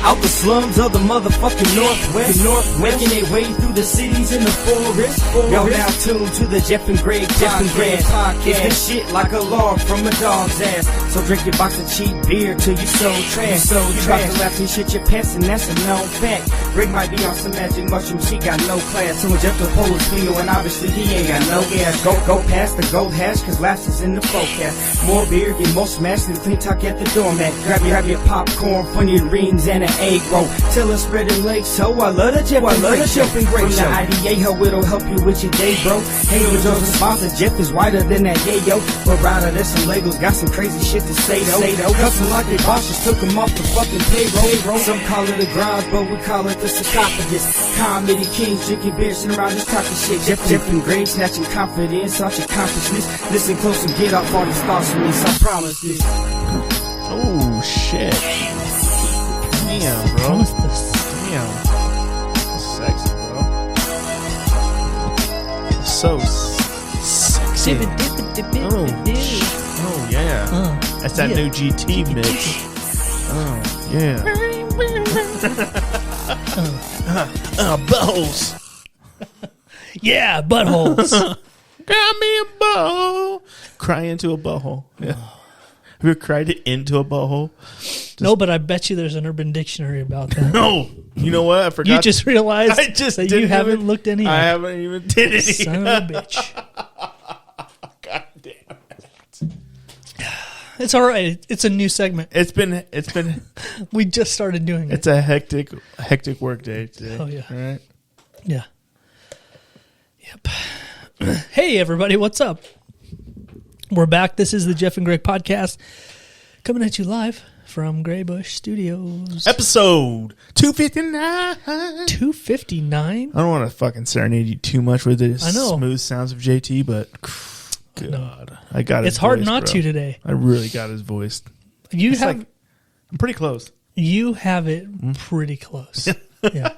Out the slums of the motherfucking Northwest, making their way through the cities in the forest. Y'all now tuned to the Jeff and Greg podcast. It's the shit like a log from a dog's ass. So drink your box of cheap beer till you so trash. You about to laugh and shit your pants, and that's a known fact. Greg might be on some magic mushroom, she got no class. So Jeff the pole is finger, and obviously he ain't got no gas. Go past the gold hash, cause laughs is in the forecast. More beer, get more smashed than clean talk at the doormat. Grab your popcorn, funyun rings, and an egg roll. Tell us spreading legs, so I love the Jeff and Greg show. From the IDA, ho, it'll help you with your day, bro. Hey, yo, Joe's a sponsor, Jeff is whiter than that, yeah, yo. But rather, there's some Legos, got some crazy shit to say, though. Custom like they bosses took them off the fucking payroll. Some call it a garage, but we call it the sarcophagus. Comedy kings drinking beer, sitting around this talking shit. Jeff and Greg snatching confidence off your consciousness. Listen close and get off all these thoughts from me, so I promise this. Oh, shit. Damn, bro. Promise this. Damn. That's sexy, bro. So sexy. Oh, yeah. That's that new GT mix. Oh, yeah. Buttholes. Yeah, buttholes. Got me a butthole. Cry into a butthole. Yeah. Have you ever cried into a butthole? No, but I bet you there's an Urban Dictionary about that. No. You know what? I forgot. You just realized I just that you haven't looked any. I haven't even did any. Son of a bitch. God damn it. It's all right. It's a new segment. It's been. We just started doing it. It's a hectic work day today. Oh, yeah. All right. Yeah. Yep. Hey, everybody. What's up? We're back. This is the Jeff and Greg podcast coming at you live from Greybush Studios. Episode 259. 259? I don't want to fucking serenade you too much with the I know. smooth sounds of JT, but God, I got his It's hard voice, not bro. to today. I really got his voice. I'm pretty close. You have it pretty close. Yeah.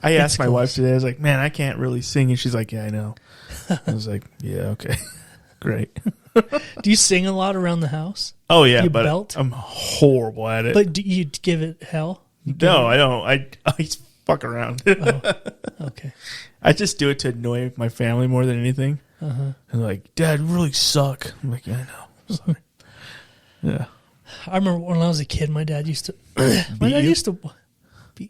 I asked my close. wife today, I was like, man, I can't really sing. And she's like, yeah, I know. I was like, yeah, okay. Great. Do you sing a lot around the house? Oh, yeah, You but belt? I'm horrible at it. But do you give it hell? No, I don't. I fuck around. Okay. I just do it to annoy my family more than anything. Uh-huh. And like, Dad, you really suck. I'm like, yeah, I know. Sorry. Yeah. I remember when I was a kid, my dad used to beat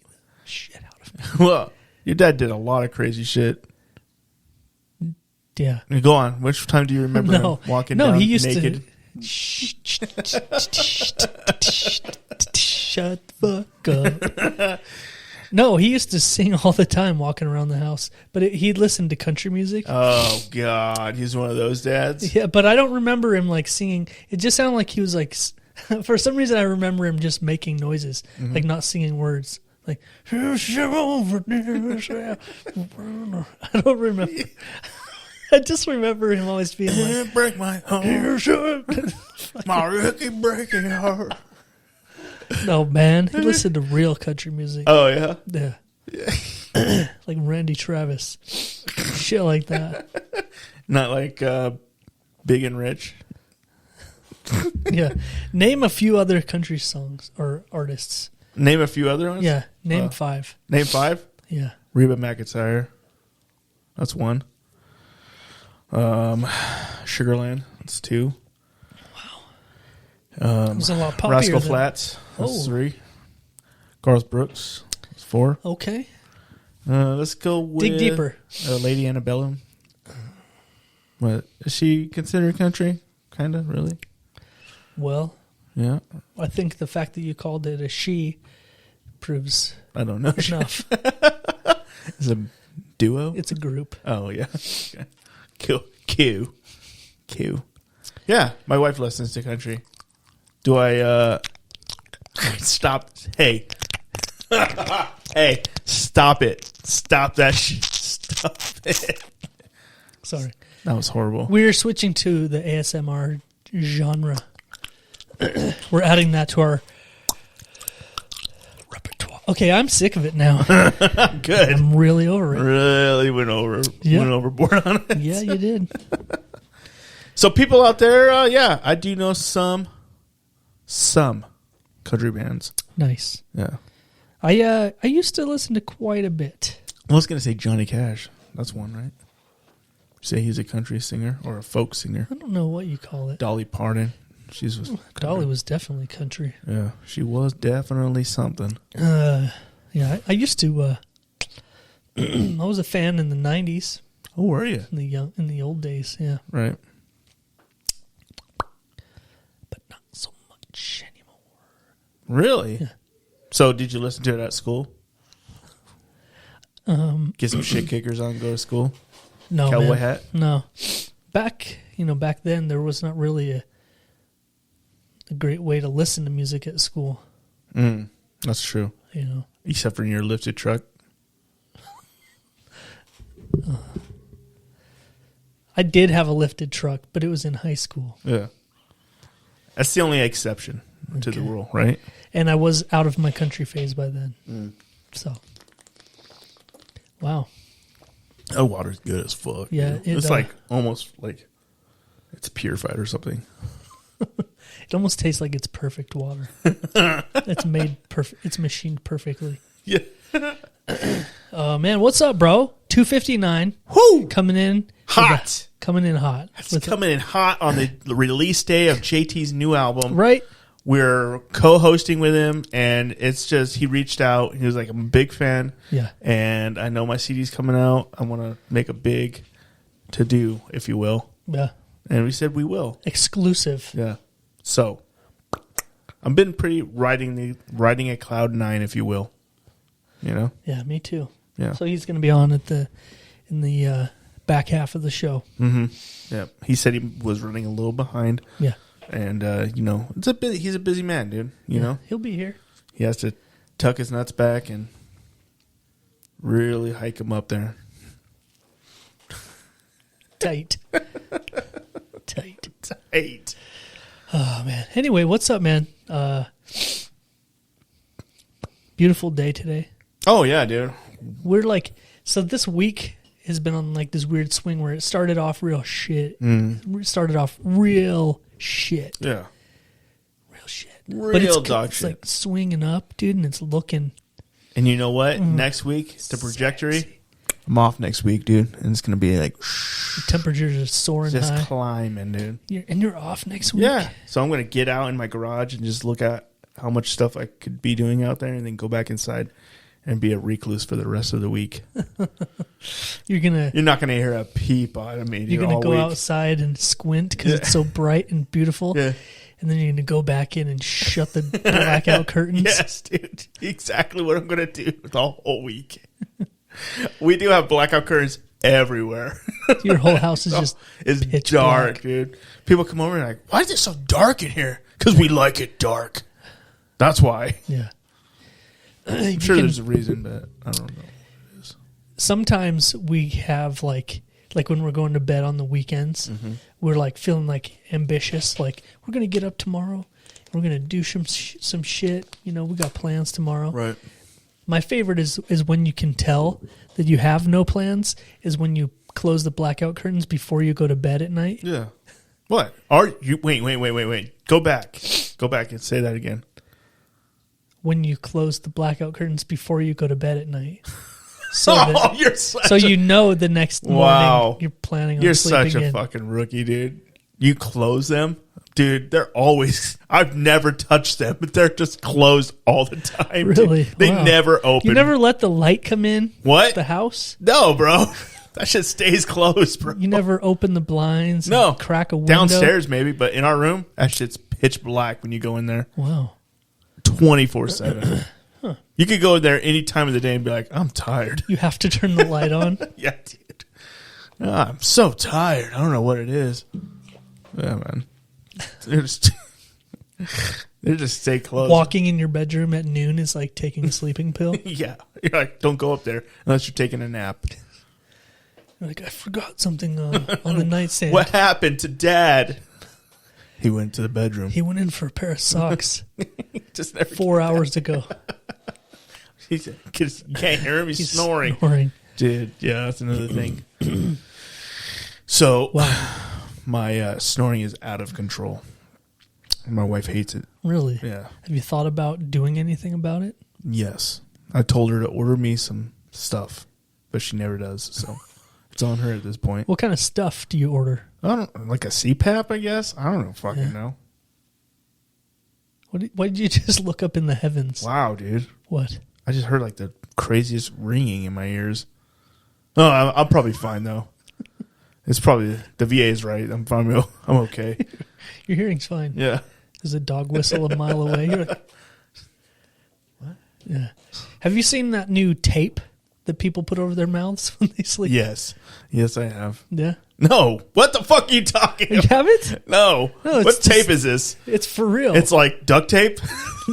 the shit out of me. Well, your dad did a lot of crazy shit. Yeah. Go on. Which time do you remember him walking down he used naked? to shut the fuck up. No, he used to sing all the time walking around the house, but he'd listen to country music. Oh, God. He's one of those dads? Yeah, but I don't remember him like singing. It just sounded like he was like, for some reason I remember him just making noises, like not singing words. Like, I don't remember. I just remember him always being like, break my heart. My Ricky breaking heart. no, man. He listened to real country music. Oh, yeah? Yeah. Like Randy Travis. Shit like that. Not like Big and Rich. Yeah. Name a few other country songs or artists. Name a few other ones? Yeah. Name 5. Name 5? Yeah. Reba McEntire. That's 1. Sugarland. That's 2. It was a lot poppier Rascal than- Flatts. That's Oh. 3. Garth Brooks. That's 4. Okay. Let's go with Dig deeper. Lady Antebellum. What is she considered country? Kind of, really? Well, Yeah. I think the fact that you called it a she proves I don't know. enough. It's a duo. It's a group. Oh yeah. Okay. Q. Yeah, my wife listens to country. Do I stop? Hey. Hey, stop it. Stop that shit. Stop it. Sorry. That was horrible. We're switching to the ASMR genre. We're adding that to our repertoire. Okay, I'm sick of it now. Good. I'm really over it. Really went overboard on it. Yeah, you did. So people out there, yeah, I do know some country bands. Nice. Yeah. I used to listen to quite a bit. I was going to say Johnny Cash. That's one, right? Say he's a country singer or a folk singer. I don't know what you call it. Dolly Parton. She's was Dolly was definitely country. Yeah, she was definitely something. Yeah, I used to. I was a fan in the '90s. Oh, were you? In the old days, yeah. Right. But not so much anymore. Really? Yeah. So, did you listen to it at school? Get some shit kickers on, go to school. No, Cowboy man. hat. No. Back then there was not really a great way to listen to music at school. That's true. You know, Except for in your lifted truck. I did have a lifted truck, but it was in high school. Yeah. That's the only exception to the rule, right? And I was out of my country phase by then. So, wow. That water's good as fuck. Yeah, it's like almost like it's purified or something. It almost tastes like it's perfect water. It's made perfect. It's machined perfectly. Yeah. Oh man, what's up, bro? 2:59. Whoo! Coming in Hot. Coming in hot. It's coming in hot on the release day of JT's new album. Right. We're co-hosting with him, and it's just, he reached out. He was like, I'm a big fan. Yeah. And I know my CD's coming out. I want to make a big to-do, if you will. Yeah. And we said we will. Exclusive. Yeah. So, I've been pretty riding a cloud nine, if you will. You know? Yeah, me too. Yeah. So he's going to be on in the back half of the show. Mm-hmm. Yeah. He said he was running a little behind. Yeah. And, he's a busy man, dude. You know? He'll be here. He has to tuck his nuts back and really hike him up there. Tight. Tight. Tight. Oh, man. Anyway, what's up, man? Beautiful day today. Oh, yeah, dude. We're like, so this week has been on like this weird swing where it started off real shit. Mm. It started off real shit. Yeah. Real shit. Real dog it's shit. like swinging up, dude, and it's looking. And you know what? Next week, the trajectory. Sexy. I'm off next week, dude. And it's going to be like, The temperatures are soaring just high. climbing, dude. You're off next week? Yeah. So I'm going to get out in my garage and just look at how much stuff I could be doing out there and then go back inside and be a recluse for the rest of the week. You're not going to hear a peep out of me. You're going to go week. outside and squint because it's so bright and beautiful. Yeah. And then you're going to go back in and shut the blackout curtains. Yes, dude. Exactly what I'm going to do the whole week. We do have blackout curtains everywhere. Your whole house is just it's pitch dark, black. dude. People come over and like, why is it so dark in here? Because we like it dark. That's why. Yeah. I'm sure there's a reason, but I don't know what it is. Sometimes we have like when we're going to bed on the weekends, we're like feeling like ambitious. Like we're going to get up tomorrow. We're going to do some shit. You know, we got plans tomorrow. Right. My favorite is when you can tell that you have no plans is when you close the blackout curtains before you go to bed at night. Yeah. What? Are you? Wait. Go back and say that again. When you close the blackout curtains before you go to bed at night. So You're such you know the next morning you're planning on You're sleeping such a in. fucking rookie, dude. You close them? Dude, they're always... I've never touched them, but they're just closed all the time. Really? Dude. They Wow. never open. You never let the light come in? What? The house? No, bro. That shit stays closed, bro. You never open the blinds? No. And crack a window? Downstairs, maybe, but in our room, that shit's pitch black when you go in there. Wow. 24/7. You could go there any time of the day and be like, I'm tired. You have to turn the light on? Yeah, dude. I'm so tired. I don't know what it is. Yeah, man. They just stay closed. Walking in your bedroom at noon is like taking a sleeping pill. Yeah. You're like, don't go up there unless you're taking a nap. You're like, I forgot something on the nightstand. What happened to Dad? He went to the bedroom. He went in for a pair of socks Just never 4 hours ago. you can't hear him. He's snoring. Dude, yeah, that's another thing. So, Wow. my snoring is out of control. My wife hates it. Really? Yeah. Have you thought about doing anything about it? Yes. I told her to order me some stuff, but she never does. So it's on her at this point. What kind of stuff do you order? I don't like a CPAP, I guess. I don't know. Fucking know. Why did you just look up in the heavens? Wow, dude. What? I just heard like the craziest ringing in my ears. Oh, I'm probably fine though. It's probably the VA is right. I'm fine. I'm okay. Your hearing's fine. Yeah. There's a dog whistle a mile away. You're like, what? Yeah. Have you seen that new tape that people put over their mouths when they sleep? Yes. Yes, I have. Yeah. No. What the fuck are you talking You about? haven't? No. No, What tape is this? It's for real. It's like duct tape?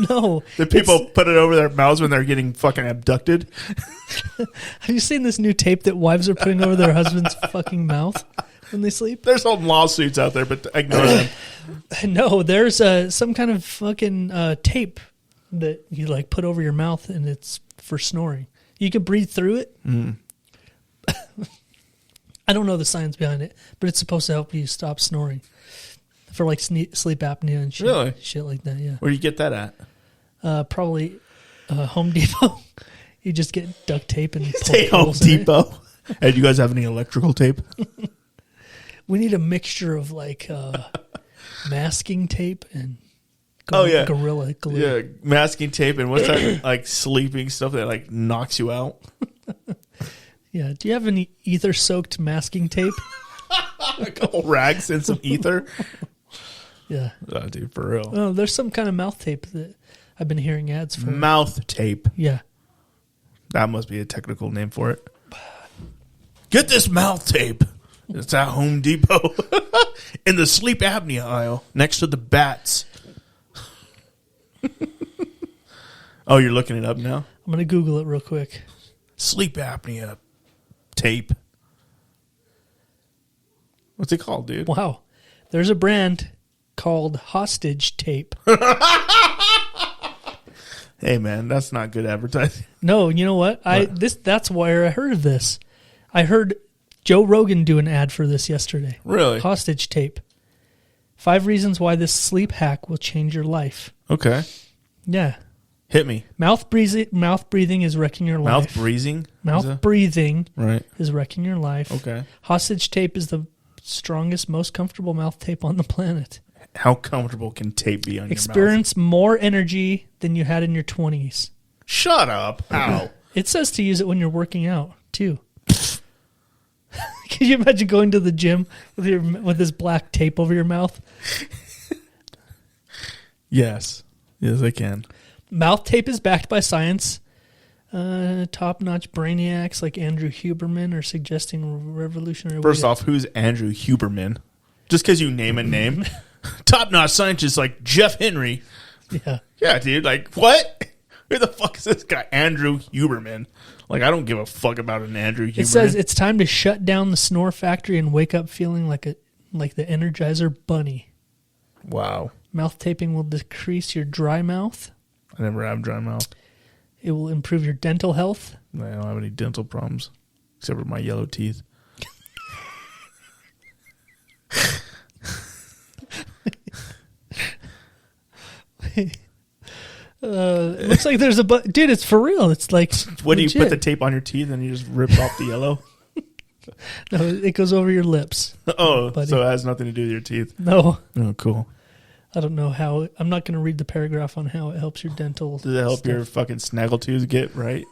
No. That people put it over their mouths when they're getting fucking abducted? Have you seen this new tape that wives are putting over their husband's fucking mouth when they sleep? There's some lawsuits out there, but ignore them. No, there's some kind of fucking tape that you like put over your mouth, and it's for snoring. You can breathe through it. Mm. I don't know the science behind it, but it's supposed to help you stop snoring for like sleep apnea and shit. Really? Shit like that, yeah. Where do you get that at? Probably Home Depot. You just get duct tape and Say poke Home holes in it. Depot. Hey, do you guys have any electrical tape? We need a mixture of like masking tape and Gorilla Glue. Yeah, masking tape and what's that like sleeping stuff that like knocks you out? Yeah. Do you have any ether-soaked masking tape? A couple rags and some ether. Yeah. Oh, dude, for real. Oh, there's some kind of mouth tape that I've been hearing ads for. Mouth tape. Yeah. That must be a technical name for it. Get this mouth tape. It's at Home Depot. In the sleep apnea aisle next to the bats. Oh, you're looking it up now? I'm going to Google it real quick. Sleep apnea tape. What's it called, dude? Wow. There's a brand called Hostage Tape. Hey, man, that's not good advertising. No, you know what? That's where I heard of this. I heard Joe Rogan do an ad for this yesterday. Really? Hostage Tape. 5 reasons why this sleep hack will change your life. Okay. Yeah. Hit me. Mouth breathing is wrecking your life. Mouth breathing? Mouth breathing Right. is wrecking your life. Okay. Hostage tape is the strongest, most comfortable mouth tape on the planet. How comfortable can tape be on your mouth? Experience more energy than you had in your 20s. Shut up. How? It says to use it when you're working out, too. Can you imagine going to the gym with this black tape over your mouth? Yes. Yes, I can. Mouth tape is backed by science. Top-notch brainiacs like Andrew Huberman are suggesting revolutionary... First off, who's Andrew Huberman? Just because you name a name. Top-notch scientists like Jeff Henry. Yeah. Yeah, dude. Like, what? Who the fuck is this guy? Andrew Huberman. Like, I don't give a fuck about an Andrew Huberman. It says it's time to shut down the snore factory and wake up feeling like the Energizer Bunny. Wow. Mouth taping will decrease your dry mouth. I never have dry mouth. It will improve your dental health. I don't have any dental problems. Except for my yellow teeth. It looks like there's dude, it's for real. It's like What do you legit. put the tape on your teeth and you just rip off the yellow? No, it goes over your lips. Oh, buddy. so it has nothing to do with your teeth. No, Oh, cool. I don't know how. I'm not going to read the paragraph on how it helps your dental. Does it help stuff. your fucking snaggletooth get right?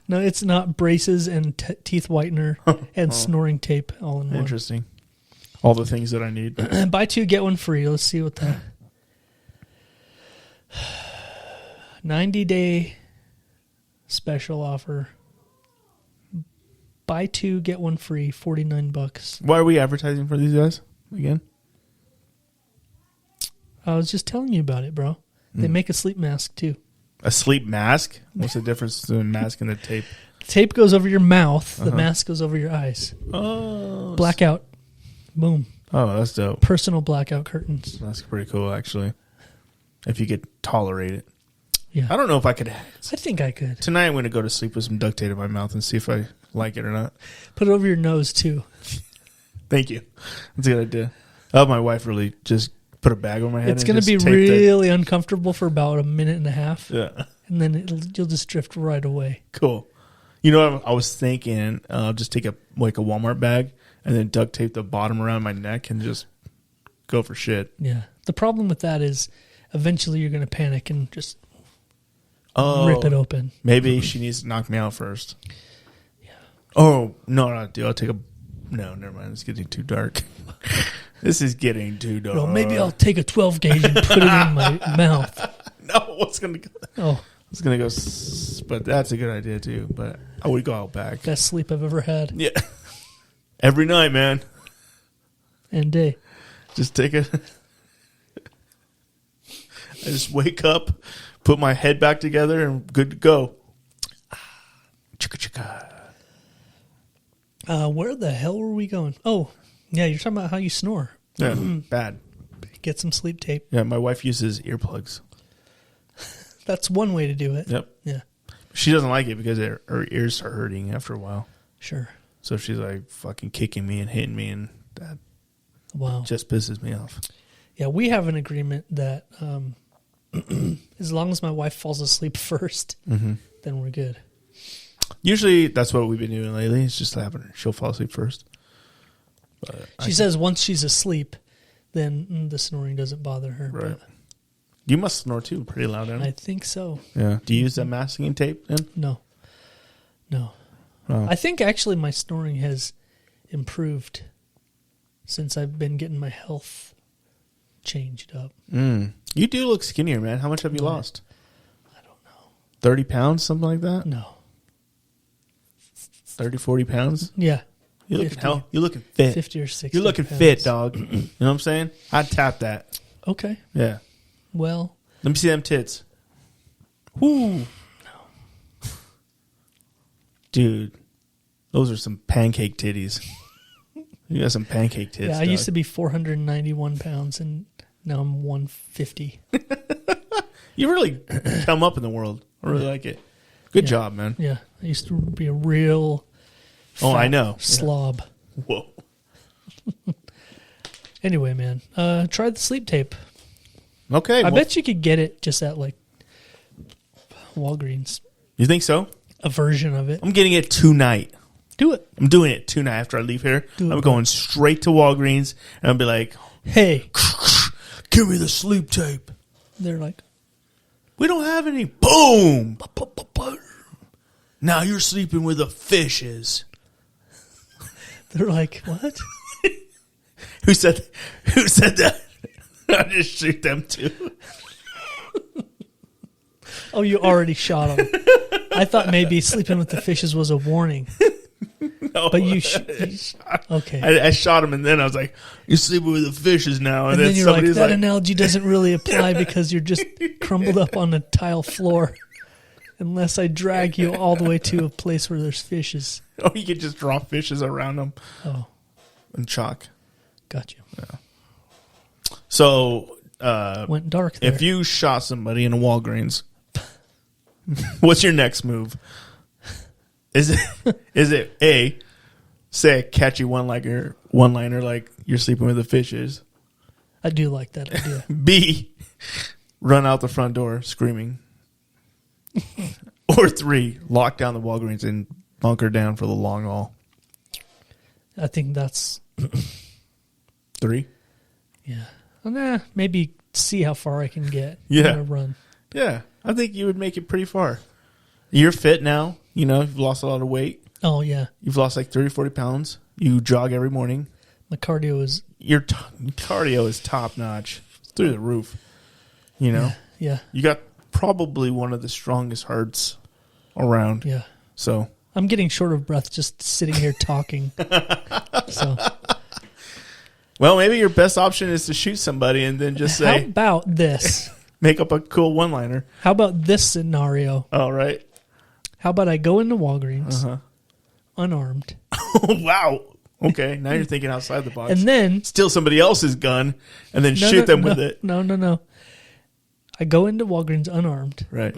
No, it's not braces and teeth whitener and snoring tape all in one. Interesting. All the things that I need. Buy 2, get 1 free. Let's see what that. 90-day special offer. Buy 2, get 1 free. $49. Why are we advertising for these guys again? I was just telling you about it, bro. They make a sleep mask too. A sleep mask? What's the difference between a mask and the tape? The tape goes over your mouth. The mask goes over your eyes. Oh. Blackout. Boom. Oh, that's dope. Personal blackout curtains. That's pretty cool, actually. If you could tolerate it. Yeah. I don't know if I could. I think I could. Tonight I'm going to go to sleep with some duct tape in my mouth and see if I like it or not. Put it over your nose too. Thank you. That's a good idea. Oh, my wife really just put a bag on my head. It's going to be really uncomfortable for about a minute and a half. Yeah. And then you'll just drift right away. Cool. You know what I was thinking? Just take a Walmart bag and then duct tape the bottom around my neck and just go for shit. Yeah. The problem with that is eventually you're going to panic and just Oh, rip it open. Maybe she needs to knock me out first. Yeah. Oh, no, dude. I'll take a... No, never mind. It's getting too dark. This is getting too dark. Well, maybe I'll take a 12 gauge and put it in my mouth. No, what's going to go... Oh. It's going to go... But that's a good idea, too. But I would go out back. Best sleep I've ever had. Yeah. Every night, man. And day. Just take it. I just wake up, put my head back together, and good to go. Chicka chicka. Where the hell were we going? Oh, yeah, you're talking about how you snore. Yeah, bad. Get some sleep tape. Yeah, my wife uses earplugs. That's one way to do it. Yep. Yeah. She doesn't like it because her ears start hurting after a while. Sure. So she's like fucking kicking me and hitting me, and that just pisses me off. Yeah, we have an agreement that as long as my wife falls asleep first, then we're good. Usually that's what we've been doing lately. It's just having her. She'll fall asleep first. But she says once she's asleep, then the snoring doesn't bother her. Right. You must snore too, pretty loud. I think so. Yeah. Do you use that masking tape then? No. Oh. I think actually my snoring has improved since I've been getting my health changed up. You do look skinnier, man. How much have you lost? I don't know. 30 pounds, something like that? No. 30, 40 pounds? Yeah. You're looking fit. 50 or 60 You're looking pounds. fit, dog. You know what I'm saying? I'd tap that. Okay. Yeah. Well. Let me see them tits. Whoo. No. Dude, those are some pancake titties. You got some pancake tits. Yeah, I used to be 491 pounds, and now I'm 150. You really come up in the world. I really like it. Good job, man. Yeah, I used to be a real I know. slob. Yeah. Whoa. Anyway, man, try the sleep tape. Okay. I bet you could get it just at, like, Walgreens. You think so? A version of it. I'm getting it tonight. Do it. I'm doing it tonight after I leave here. I'm going straight to Walgreens, and I'll be like, hey, give me the sleep tape. They're like, we don't have any. Boom. Now you're sleeping with the fishes. They're like, what? Who said that? I just shoot them too. Oh, you already shot them. I thought maybe sleeping with the fishes was a warning. No, but you okay. I shot him, and then I was like, "You're sleeping with the fishes now." And then you're like, that analogy doesn't really apply because you're just crumbled up on a tile floor. Unless I drag you all the way to a place where there's fishes. Oh, you could just draw fishes around them. Oh, and chalk. Got you. Yeah. So went dark there. If you shot somebody in a Walgreens, what's your next move? Is it A, say a catchy one-liner like you're sleeping with the fishes? I do like that idea. B, run out the front door screaming. Or 3, lock down the Walgreens and bunker down for the long haul. I think that's 3. Yeah. Well, maybe see how far I can get. Yeah. Run. Yeah. I think you would make it pretty far. You're fit now. You know, you've lost a lot of weight. Oh, yeah. You've lost like 30, 40 pounds. You jog every morning. My cardio is... Your cardio is top notch. It's through the roof. You know? Yeah. You got probably one of the strongest hearts around. Yeah. So... I'm getting short of breath just sitting here talking. So... Well, maybe your best option is to shoot somebody and then just say... How about this? Make up a cool one-liner. How about this scenario? Oh, right. How about I go into Walgreens, unarmed. Wow. Okay, now you're thinking outside the box. And then... Steal somebody else's gun and then shoot them with it. No. I go into Walgreens unarmed. Right.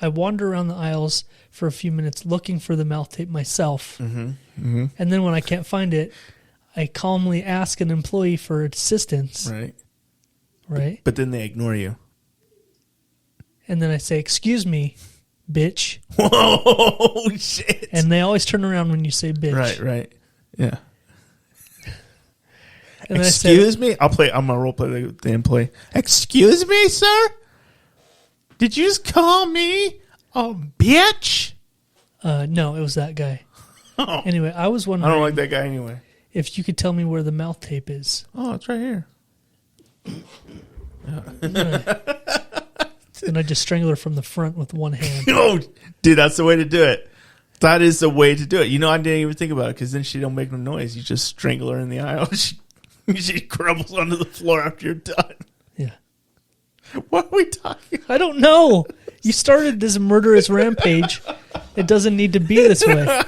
I wander around the aisles for a few minutes looking for the mouth tape myself. And then when I can't find it... I calmly ask an employee for assistance. Right. right? But then they ignore you. And then I say, "Excuse me, bitch." Whoa, shit. And they always turn around when you say bitch. Right. Yeah. And then Excuse me? I'm gonna role play the play. Excuse me, sir? Did you just call me a bitch? No, it was that guy. Oh. Anyway, I was I wondering don't like that guy anyway. if you could tell me where the mouth tape is. Oh, it's right here. And I just strangle her from the front with one hand. Oh, dude, that's the way to do it. That is the way to do it. You know, I didn't even think about it because then she don't make no noise. You just strangle her in the aisle. She crumbles onto the floor after you're done. Yeah. What are we talking about? I don't know. You started this murderous rampage. It doesn't need to be this way.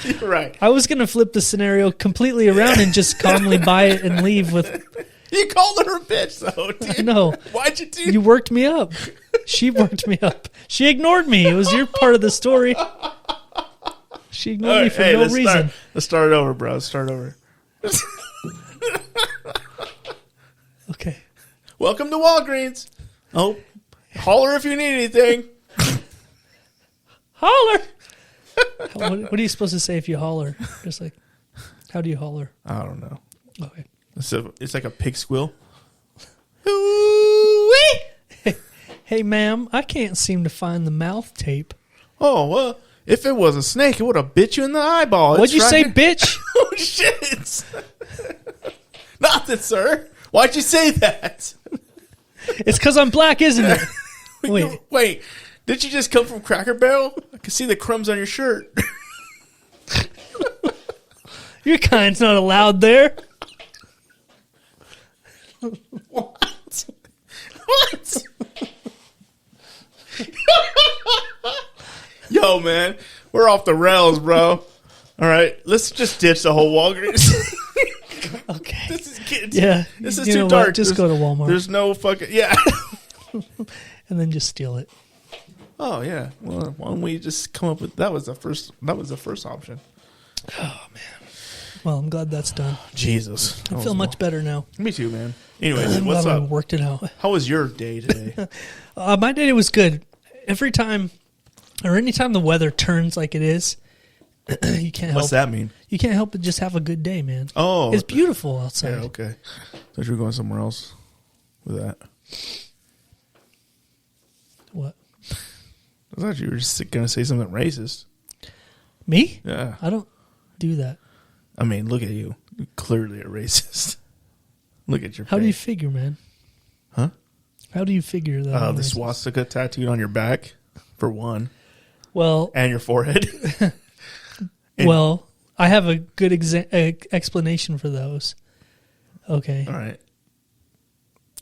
You're right. I was going to flip the scenario completely around and just calmly buy it and leave with... You called her a bitch, though, dude. No. Why'd you do You worked me up. She worked me up. She ignored me. It was your part of the story. She ignored me for no reason. Let's start over, bro. Let's start over. Okay. Welcome to Walgreens. Oh, holler if you need anything. Holler! What are you supposed to say if you holler? Just like, how do you holler? I don't know. Okay. It's like a pig squeal. Hey, ma'am, I can't seem to find the mouth tape. Oh, well, if it was a snake, it would have bit you in the eyeball. What'd you right say, here. bitch? Oh, shit. Nothing, sir. Why'd you say that? It's because I'm black, isn't it? Wait. Did you just come from Cracker Barrel? I can see the crumbs on your shirt. Your kind's not allowed there. What? Yo, man, we're off the rails, bro. All right, let's just ditch the whole Walgreens. Okay. This is kids. Yeah. This is You too know what? dark. Just go to Walmart. There's no fucking And then just steal it. Oh yeah. Well, why don't we just come up with that was the first option. Oh, man. Well, I'm glad that's done. Jesus. I feel much better now. Me too, man. Anyways, I'm what's glad we up? worked it out. How was your day today? My day was good. Every time, or anytime the weather turns like it is, you can't help. What's that mean? You can't help but just have a good day, man. Oh, It's beautiful outside. Yeah, okay. Thought you were going somewhere else with that. What? I thought you were just going to say something racist. Me? Yeah. I don't do that. I mean, look at you. You're clearly a racist. Look at your How do you face. figure, man? Huh? How do you figure that? I'm The racist? swastika tattooed on your back, for one, Well, and your forehead. well, I have a good explanation for those. Okay. All right.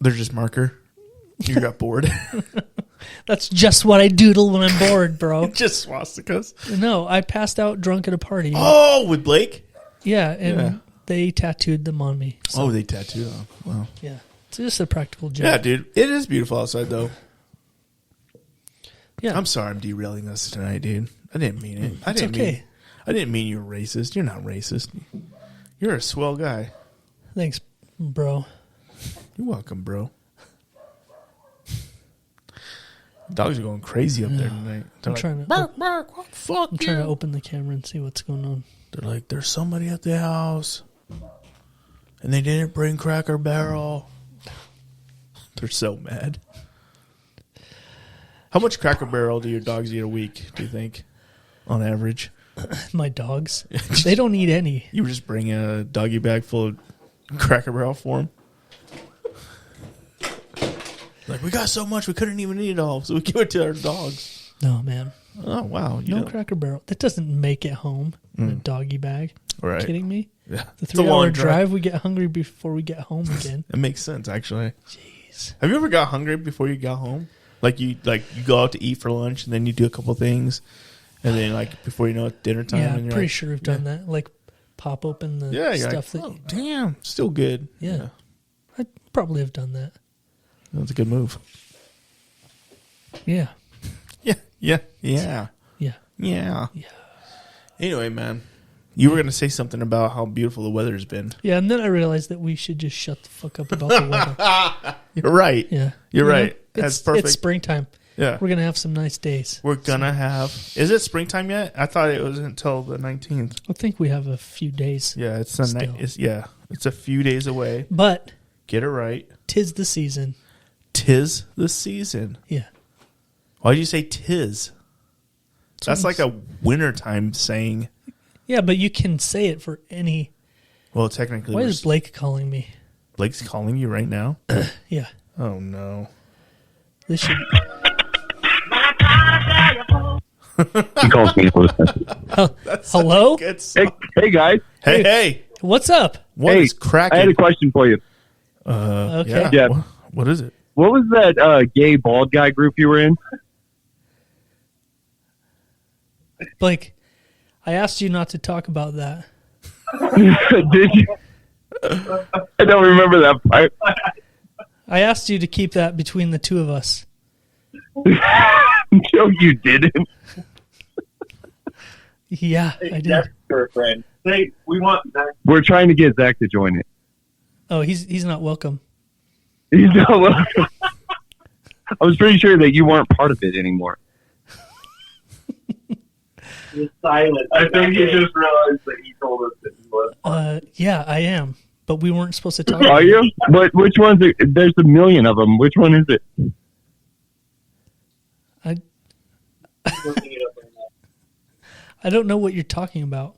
They're just marker. You got bored. That's just what I doodle when I'm bored, bro. Just swastikas. No, I passed out drunk at a party. Oh, with Blake? Yeah, and Yeah. they tattooed them on me. So, Oh, they tattooed them. Wow. yeah. It's just a practical joke. Yeah, dude. It is beautiful outside, though. Yeah. I'm sorry I'm derailing us tonight, dude. I didn't mean it. It's okay. I didn't mean you were racist. You're not racist. You're a swell guy. Thanks, bro. You're welcome, bro. Dogs are going crazy up there tonight. They're I'm trying to bark, bark, what the fuck, I'm trying to open the camera and see what's going on. They're like, there's somebody at the house, and they didn't bring Cracker Barrel. They're so mad. How much Cracker Barrel do your dogs eat a week, do you think, on average? My dogs, they don't eat any. You just bring a doggy bag full of Cracker Barrel for them? Like, we got so much, we couldn't even eat it all, so we give it to our dogs. No, man. Oh, wow. No Cracker Barrel. That doesn't make it home in a doggy bag. Right. Kidding me? Yeah. The It's a long 3-hour drive, we get hungry before we get home again. It makes sense, actually. Jeez. Have you ever got hungry before you got home? Like you go out to eat for lunch, and then you do a couple things, and then like before you know it, dinner time. Yeah, and I'm you're pretty like, sure we've done that. Like pop open the Yeah, you're stuff like, that. oh, damn, still good. Yeah. I probably have done that. That's a good move. Yeah. Yeah. Yeah. Yeah. Anyway, man, You were going to say something about how beautiful the weather's been. Yeah, and then I realized that we should just shut the fuck up about the weather. You're right. Yeah. You're You know, right. That's perfect. It's springtime. Yeah. We're going to have some nice days. We're going to have... Is it springtime yet? I thought it was until the 19th. I think we have a few days. Yeah, it's the Still. it's a few days away. But Get it right. 'tis the season. 'Tis the season. Yeah. Why do you say 'tis? That's like a wintertime saying. Yeah, but you can say it for any... Well, technically... Why is Blake calling me? Blake's calling you right now? Yeah. Oh, no. This should... He calls me. Hello? Good Hey guys. Hey. What's up? What Hey, is cracking? I had a question for you. Okay. Yeah. Yeah. What is it? What was that gay bald guy group you were in? Blake, I asked you not to talk about that. Did you? I don't remember that part. I asked you to keep that between the two of us. No, you didn't. Yeah, I did. Girlfriend. Hey, we want that. We're trying to get Zach to join it. Oh, he's not welcome. He's not welcome. I was pretty sure that you weren't part of it anymore. He's silent. I think he just realized that he told us that he was. Yeah, I am. But we weren't supposed to talk. Are you? But which one's it? There's a million of them. Which one is it? Looking it up right now. I don't know what you're talking about.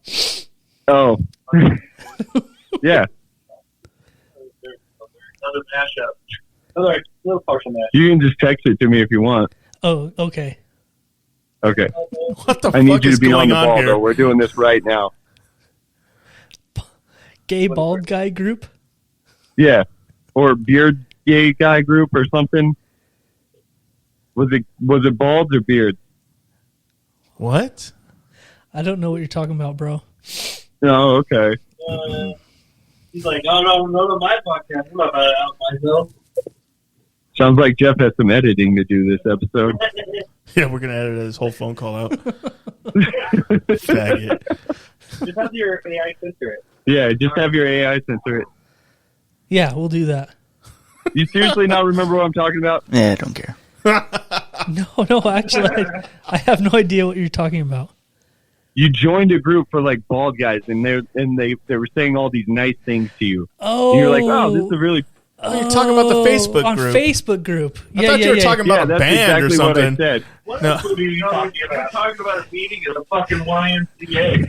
Oh. Yeah. Another mashup. Another partial mashup. You can just text it to me if you want. Oh, okay. Okay. What the I need fuck you is to be on going the on ball, here? though. We're doing this right now. Gay bald guy group? Yeah. Or beard gay guy group or something. Was it balds or beards? What? I don't know what you're talking about, bro. Oh, okay. He's like, oh no, to my podcast. I'm not about it out myself. Sounds like Jeff has some editing to do this episode. Yeah, we're going to edit this whole phone call out. Faggot. Just have your AI censor it. Yeah, just have your AI censor it. Yeah, we'll do that. You seriously not remember what I'm talking about? Yeah, I don't care. No, actually, I have no idea what you're talking about. You joined a group for like bald guys, and they were saying all these nice things to you. Oh, And you're like, oh, this is a really You're talking about the Facebook on group. Facebook group. I thought you were talking about a that's band exactly or what I something. said. What No. else are you talking about? You're talking about a meeting at a fucking YMCA.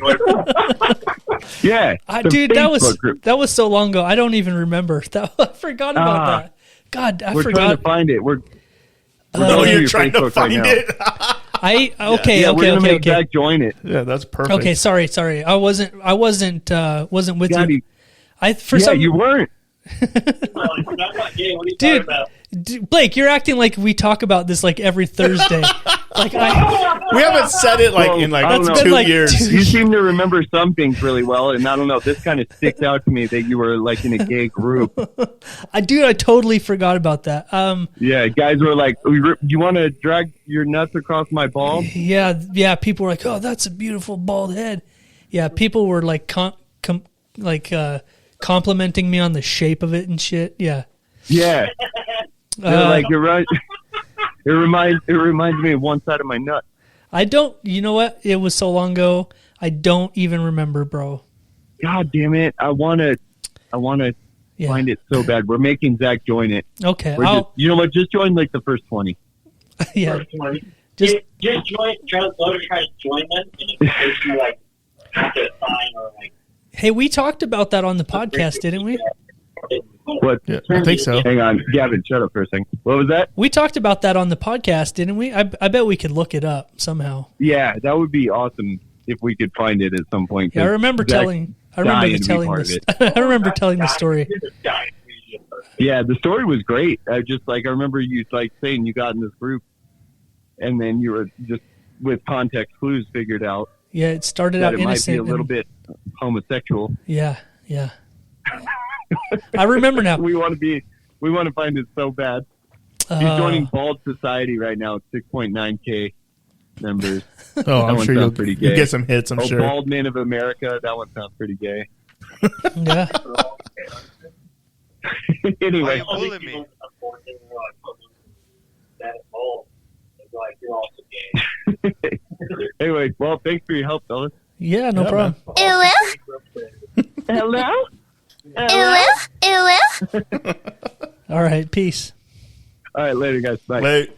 Yeah, the Dude, Facebook group. that was so long ago. I don't even remember. I forgot about Ah. that. God, I We're trying forgot. to find it. We're Oh, going through you're your trying to Facebook find right now. it? Yeah, we're gonna make okay. Zach join it. Yeah, that's perfect. Okay, sorry. I wasn't with God, you. yeah, you weren't. I'm not gay. What are you Dude, talking about? Blake, you're acting like we talk about this like every Thursday. We haven't said it like Well, in like I don't know. 2 like years. two- You seem to remember some things really well, and I don't know. This kind of sticks out to me that you were like in a gay group. I totally forgot about that. Yeah, guys were like, "You want to drag your nuts across my ball?" Yeah. People were like, "Oh, that's a beautiful bald head." Yeah, people were like, complimenting me on the shape of it and shit. Yeah. Yeah, they're like it reminds me of one side of my nut. I don't. You know what? It was so long ago. I don't even remember, bro. God damn it! I wanna Yeah. find it so bad. We're making Zach join it. Okay. You know what? Just join like the first 20. Yeah. Just join. Try to join them, and in case you like have to sign or like. Hey, we talked about that on the podcast, didn't we? What? Yeah, I think so. Hang on, Gavin. Shut up for a second. What was that? We talked about that on the podcast, didn't we? I bet we could look it up somehow. Yeah, that would be awesome if we could find it at some point. Yeah, I remember Zach telling dying to be telling part of this. it. I remember telling the story. Yeah, the story was great. I remember you like saying you got in this group, and then you were just with context clues figured out Yeah, it started that out it might innocent. be a little and- bit homosexual. Yeah. I remember now. We want to find it so bad. He's joining Bald Society right now at 6.9K. members. Oh, That I'm one sure sounds pretty gay. you'll get some hits. I'm sure. Bald Men of America. That one sounds pretty gay. Yeah. Anyway, All these bullying me. people, unfortunately, were like, "Oh, that old." It's like you're also gay. anyway, well, thanks for your help, fellas. Yeah, no Yeah, problem. Hello? All right, peace. All right, later, guys. Bye. Wait.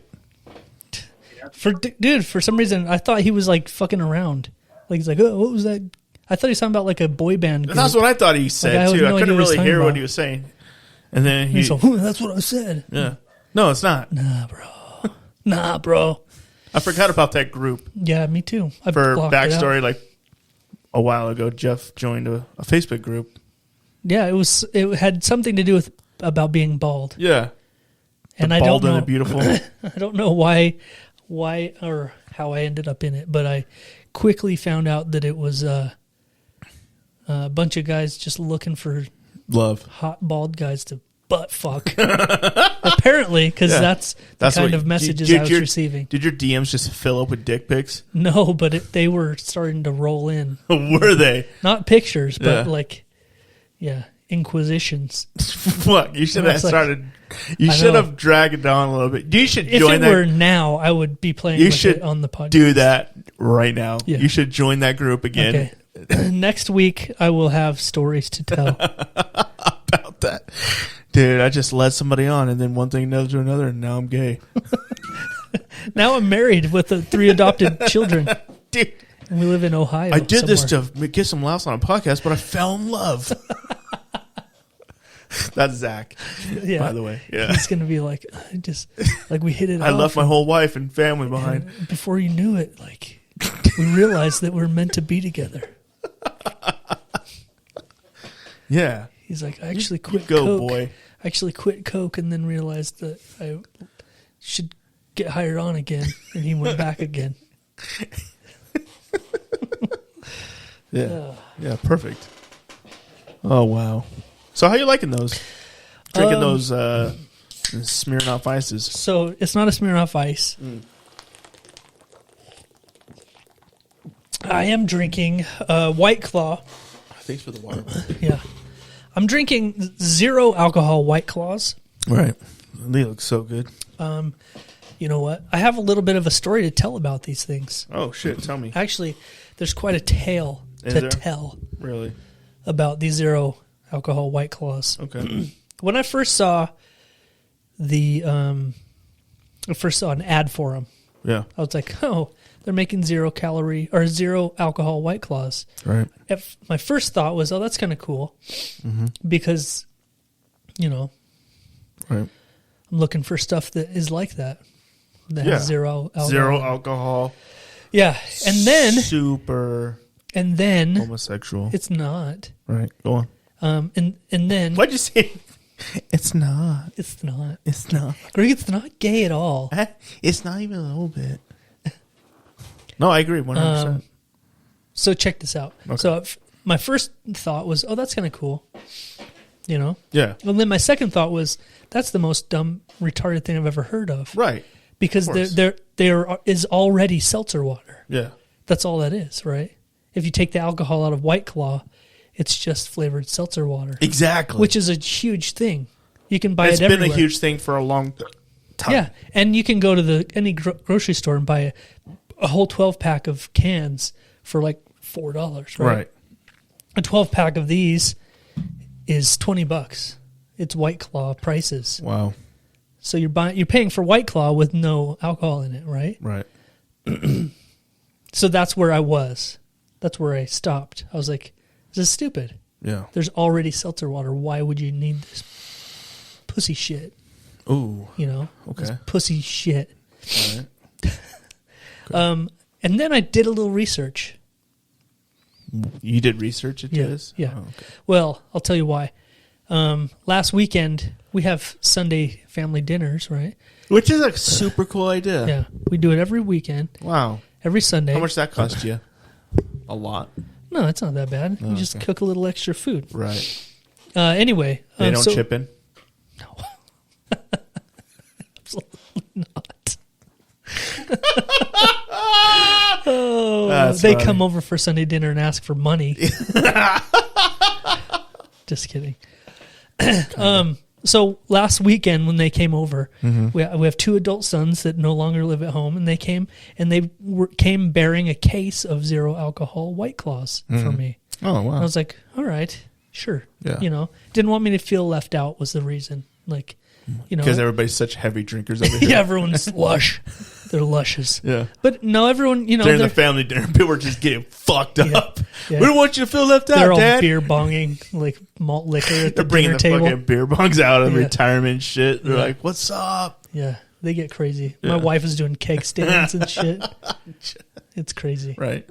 Dude, for some reason, I thought he was like fucking around. Like he's like, oh, what was that? I thought he was talking about like a boy band. That's what I thought he said I had too. no I idea couldn't what he was really talking hear what about. he was saying. And then he, He's like, "Ooh, that's what I said. yeah, no, it's not. Nah, bro. I forgot about that group. Yeah, me too. I For blocked it out. backstory, like a while ago, Jeff joined a Facebook group. Yeah, it had something to do with about being bald, Yeah, and the I bald don't know. and the beautiful. I don't know why or how I ended up in it, but I quickly found out that it was a bunch of guys just looking for Love. hot bald guys to butt fuck. Apparently, because Yeah. that's the kind what- of messages did I was your- receiving. Did your DMs just fill up with dick pics? No, but they were starting to roll in. Were they? Not pictures, but Yeah. like, yeah, inquisitions. What? You should have It's like- started. You I should know. have dragged it down a little bit. You should If join it were that. now, I would be playing You with should it on the podcast. do that right now. Yeah. You should join that group again. Okay. Next week, I will have stories to tell. About that. Dude, I just led somebody on, and then one thing led to another, and now I'm gay. Now I'm married with 3 adopted children, Dude, and we live in Ohio. I did this somewhere. to get some laughs on a podcast, but I fell in love. That's Zach, Yeah. by the way. Yeah. He's gonna be like, we hit it. I off, left my whole wife and family behind. and before you knew it, like we realized that we're meant to be together. Yeah. He's like, I actually quit Go, Coke. boy. I actually quit Coke and then realized that I should get hired on again, and he went back again. Yeah. Yeah, perfect. Oh, wow. So how you liking those? Drinking those Smirnoff Ices. So it's not a Smirnoff Ice. I am drinking White Claw. Thanks for the water. Yeah. I'm drinking 0 alcohol White Claws. Right. They look so good. You know what? I have a little bit of a story to tell about these things. Oh, shit. Tell me. Actually, there's quite a tale Is to there? tell Really? about these 0 alcohol White Claws. Okay. When I first saw an ad for them, Yeah. I was like, oh, they're making 0 calorie or 0 alcohol White Claws. Right. My first thought was, oh, that's kind of cool because, you know, Right. I'm looking for stuff that is like that. That Yeah. has 0 alcohol. Zero alcohol. Yeah. And then Super homosexual. it's not. Right. Go on. And then Why'd you say it's not? it's not. It's not. Greg, it's not gay at all. It's not even a little bit. No, I agree 100%. So check this out. Okay. So my first thought was, oh, that's kind of cool. You know? Yeah. And then my second thought was, that's the most dumb, retarded thing I've ever heard of. Right. Because Of course. there is already seltzer water. Yeah. That's all that is, right? If you take the alcohol out of White Claw, it's just flavored seltzer water, Exactly. which is a huge thing. You can buy it's it been everywhere. a huge thing for a long time. Yeah, and you can go to any grocery store and buy a whole 12-pack of cans for like $4, right? Right. A 12-pack of these is $20. It's White Claw prices. Wow. So you're paying for White Claw with no alcohol in it, right? Right. So that's where I was. That's where I stopped. I was like, this is stupid. Yeah. There's already seltzer water. Why would you need this pussy shit? Ooh. You know? Okay. This pussy shit. All right. And then I did a little research. You did research into Yeah, this? yeah. Oh, okay. Well, I'll tell you why. Last weekend, we have Sunday family dinners, right? Which is a super cool idea. Yeah. We do it every weekend, Wow. every Sunday. How much that cost you? A lot. No, it's not that bad. You just okay. cook a little extra food. Right. Anyway. They don't chip in? Absolutely not. That's they funny. come over for Sunday dinner and ask for money. Just kidding. So last weekend when they came over, we have 2 adult sons that no longer live at home, and they came came bearing a case of 0 alcohol White Claws for me. Oh wow! I was like, all right, sure. Yeah. Didn't want me to feel left out was the reason. Like, Because everybody's such heavy drinkers over here. yeah, everyone's lush. They're lushes. Yeah. But no, everyone, During they're, the family dinner, people were just getting fucked up. Yeah. We don't want you to feel left they're out, all Dad. beer bonging like malt liquor at They're the bringing dinner the table. fucking beer bongs out of Yeah. retirement shit. They're Yeah. like, "What's up?" Yeah, they get crazy. Yeah. My wife is doing keg stands and shit. It's crazy. Right.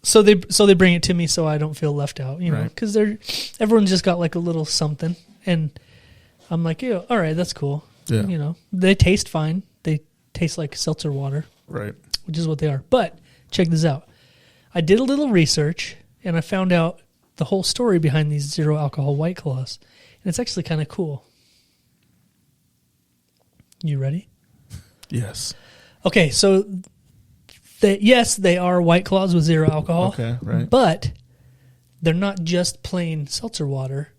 So they bring it to me so I don't feel left out, Right. because everyone's just got like a little something, and I'm like, yeah, all right, that's cool. Yeah. They taste fine. They taste like seltzer water, Right. which is what they are. But check this out. I did a little research and I found out the whole story behind these 0 alcohol White Claws, and it's actually kind of cool. You ready? Yes. Okay, so yes, they are White Claws with 0 alcohol. Okay, right. But they're not just plain seltzer water.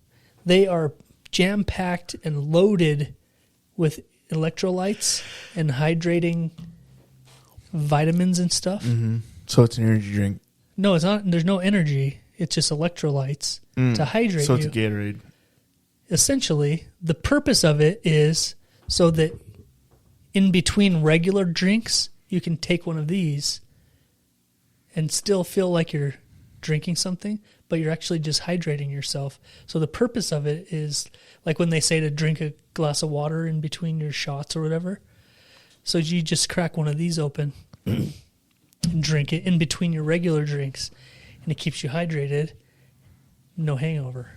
They are jam-packed and loaded with electrolytes and hydrating vitamins and stuff. So it's an energy drink. No, it's not. There's no energy. It's just electrolytes to hydrate So you. it's a Gatorade. Essentially, the purpose of it is so that in between regular drinks, you can take one of these and still feel like you're drinking something, but you're actually just hydrating yourself. So the purpose of it is like when they say to drink a glass of water in between your shots or whatever. So you just crack one of these open and drink it in between your regular drinks, and it keeps you hydrated, no hangover.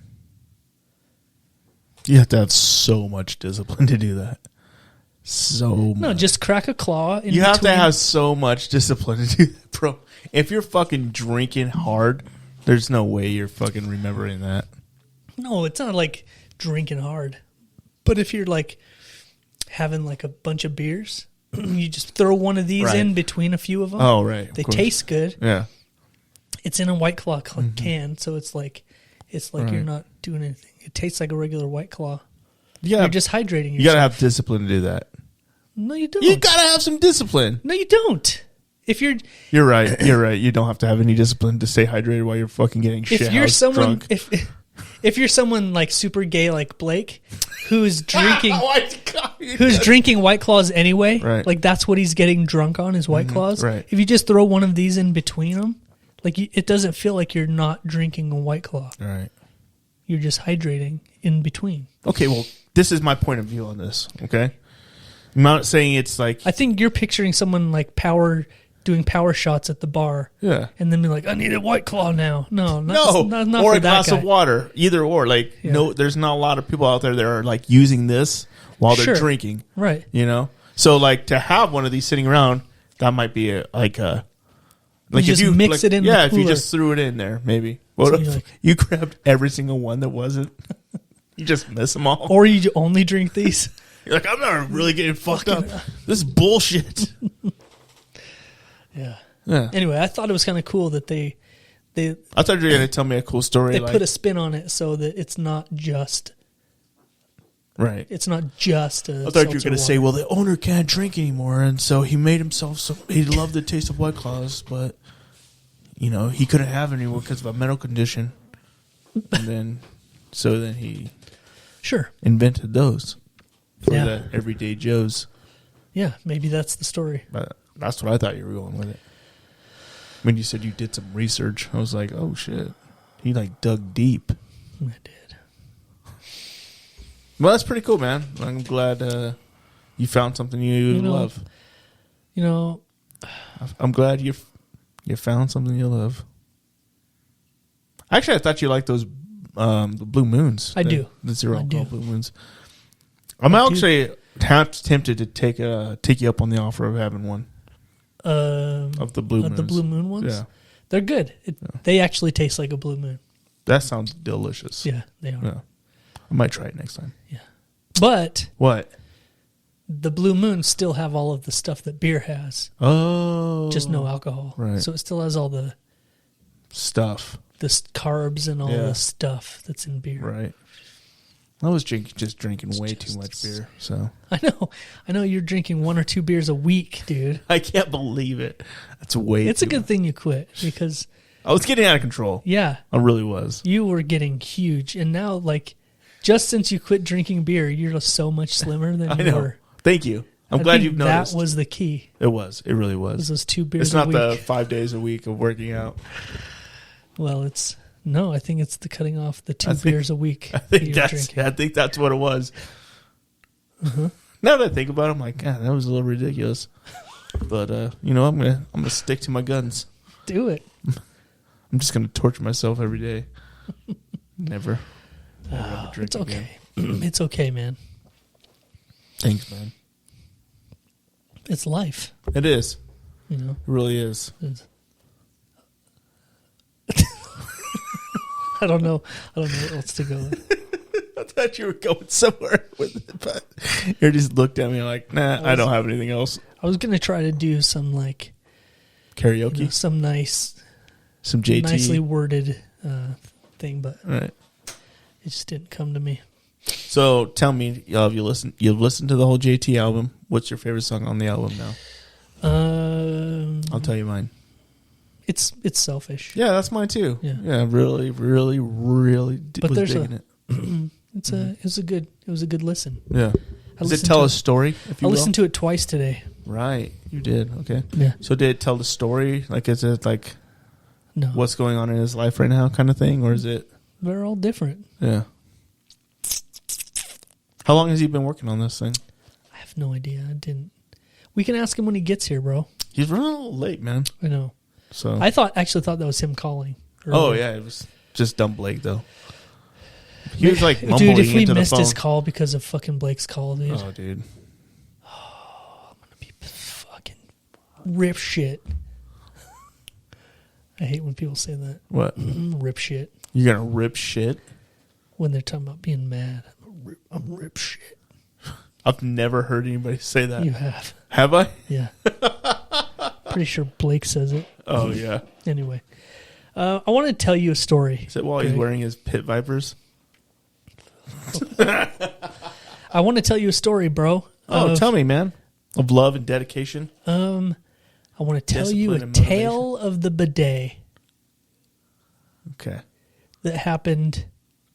You have to have so much discipline to do that. So much. No, just crack a claw in You between. have to have so much discipline to do that, bro. If you're fucking drinking hard, there's no way you're fucking remembering that. No, it's not like drinking hard. But if you're like having like a bunch of beers, you just throw one of these Right. in between a few of them. Oh, right. of They course. taste good. Yeah. It's in a White Claw can, so it's like Right. you're not doing anything. It tastes like a regular White Claw. Yeah. You're just hydrating yourself. You gotta have discipline to do that. No, you don't. You gotta have some discipline. No, you don't. If you're You're right. You're right. You don't have to have any discipline to stay hydrated while you're fucking getting shit if you're house someone drunk. if you're someone like super gay like Blake, who's drinking Oh my God. who's drinking White Claws anyway, Right. like that's what he's getting drunk on is White Claws. right. If you just throw one of these in between them, like it doesn't feel like you're not drinking a White Claw. All right. You're just hydrating in between. Okay, well, this is my point of view on this, okay? I'm not saying it's like, I think you're picturing someone like doing power shots at the bar. yeah. And then be like, I need a White Claw now. No, No, not or for a that glass guy. of water, either or. Like, Yeah. no, there's not a lot of people out there that are like using this while they're Sure. drinking, Right. you know? So, like, to have one of these sitting around, that might be like just mix it in the yeah, if you cooler. just threw it in there, maybe. What you're if like- you grabbed every single one that wasn't? You just miss them all. Or you only drink these. You're like, I'm not really getting fucked up. This is bullshit. Yeah. Yeah. Anyway, I thought it was kind of cool that they I thought you were going to tell me a cool story. they like, put a spin on it so that it's not just right. a I thought you were seltzer going to water. say, well, the owner can't drink anymore, and so he made himself he loved the taste of White Claws, but, you know, he couldn't have it anymore because of a medical condition. And then he Sure. invented those for Yeah. the everyday Joes. Yeah, maybe that's the story. But that's what I thought you were going with it. When you said you did some research, I was like, oh, shit. He, like, dug deep. I did. Well, that's pretty cool, man. I'm glad you found something you love. You know, I'm glad you found something you love. Actually, I thought you liked those the Blue Moons. I do. The zero I alcohol do. Blue Moons. I'm actually tempted to take you up on the offer of having one of the Blue Moons. the Blue Moon ones. Yeah, They're good. They actually taste like a Blue Moon. that sounds delicious. Yeah, they are. Yeah. I might try it next time. But What? the Blue Moons still have all of the stuff that beer has, Oh. just no alcohol. Right. So it still has all the Stuff. carbs and all Yeah. the stuff that's in beer. Right. I was drinking way too much beer, so. I know you're drinking 1 or 2 beers a week, dude. I can't believe it. That's way It's a too good much. thing you quit because, I was getting out of control. yeah, I really was. you were getting huge. And now, like, just since you quit drinking beer, you're just so much slimmer than I you know. were. Thank you. I'm I glad think you've noticed. That was the key. It was. It really Was was. those 2 beers It's a not week. the 5 days a week of working out. Well, I think it's the cutting off the 2 I think- beers a week. I that think you're that's. drinking. I think that's what it was. Now that I think about it, I'm like, God, that was a little ridiculous. But I'm gonna stick to my guns. Do it. I'm just gonna torture myself every day. Never drink It's again. okay. It's okay, man. Thanks, man. It's life. It is. You know. It really is. It's- I don't know what else to go with. I thought you were going somewhere with it, but you just looked at me like, nah, I don't have anything else. I was gonna try to do some like Karaoke, some nice, some JT. nicely worded thing, but All right. it just didn't come to me. So tell me, you've listened to the whole JT album. What's your favorite song on the album now? I'll tell you mine. It's selfish. Yeah, that's mine too. Yeah. Really, really, really But was there's digging it. It was a good listen. Yeah. Does it listened tell to a it- story? If you I will? listened to it twice today. Right, you did. Okay. Yeah. So did it tell the story? Like, is it like No, what's going on in his life right now, kind of thing, or is it? they're all different. Yeah. How long has he been working on this thing? I have no idea. I didn't. We can ask him when he gets here, bro. He's running a little late, man. I know. So. I actually thought that was him calling. Oh yeah, it was just dumb Blake though. He was like mumbling dude, if we into the missed phone. his call because of fucking Blake's call, dude, Oh, dude. be fucking rip shit. I hate when people say that. What? Rip shit. You're gonna rip shit? When they're talking about being mad. I'm rip shit. I've never heard anybody say that. You have. Have I? Yeah. Pretty sure Blake says it. Oh yeah. Anyway. I want to tell you a story. Is it while he's Greg. wearing his pit vipers? I want to tell you a story, bro. Oh, tell me, man. Of love and dedication. I want to tell you a Discipline and motivation. tale of the bidet Okay. that happened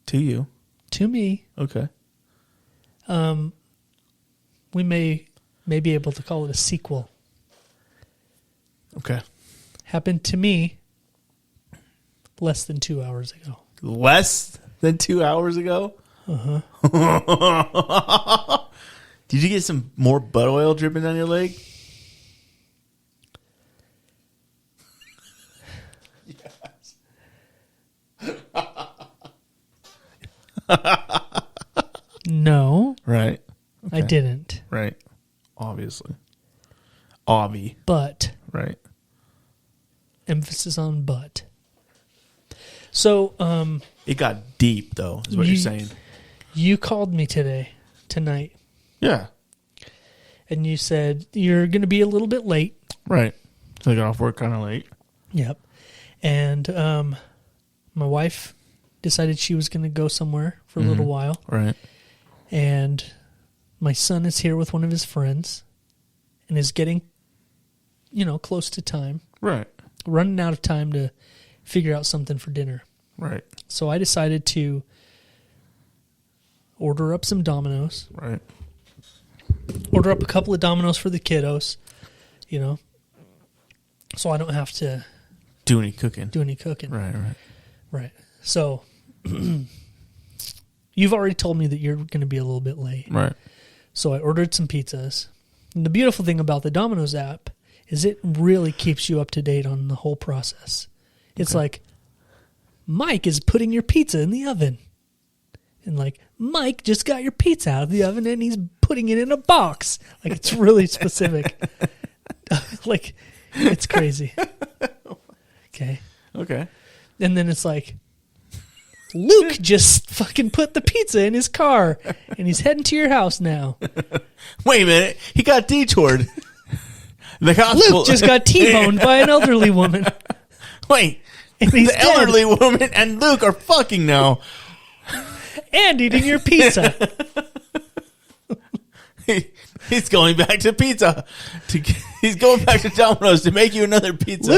To you. to me. Okay. We may be able to call it a sequel. Okay. Happened to me less than 2 hours ago. Less than 2 hours ago? Uh-huh. Did you get some more butt oil dripping down your leg? No, Right. I didn't. Right. Obviously. But Right. emphasis on but. So, It got deep, though, is what you're saying. you called me tonight, Yeah. and you said you're going to be a little bit late. Right. So I got off work kind of late. Yep. And my wife decided she was going to go somewhere for a little while. Right. And my son is here with one of his friends and is getting, close to time, Right. running out of time to figure out something for dinner. Right. So I decided to order up some Domino's, Right. order up a couple of Domino's for the kiddos, so I don't have to Do any cooking. do any cooking. Right. Right. Right. So you've already told me that you're going to be a little bit late. Right. So I ordered some pizzas. And the beautiful thing about the Domino's app is it really keeps you up to date on the whole process. It's like, Mike is putting your pizza in the oven. And like, Mike just got your pizza out of the oven and he's putting it in a box. Like, it's really specific. Like, it's crazy. Okay. Okay. And then it's like, Luke just fucking put the pizza in his car, and he's heading to your house now. Wait a minute. He got detoured. The hospital. Luke just got T-boned by an elderly woman. Wait. And he's The dead. elderly woman and Luke are fucking now. And eating your pizza. He's going back to pizza. He's going back to Domino's to make you another pizza.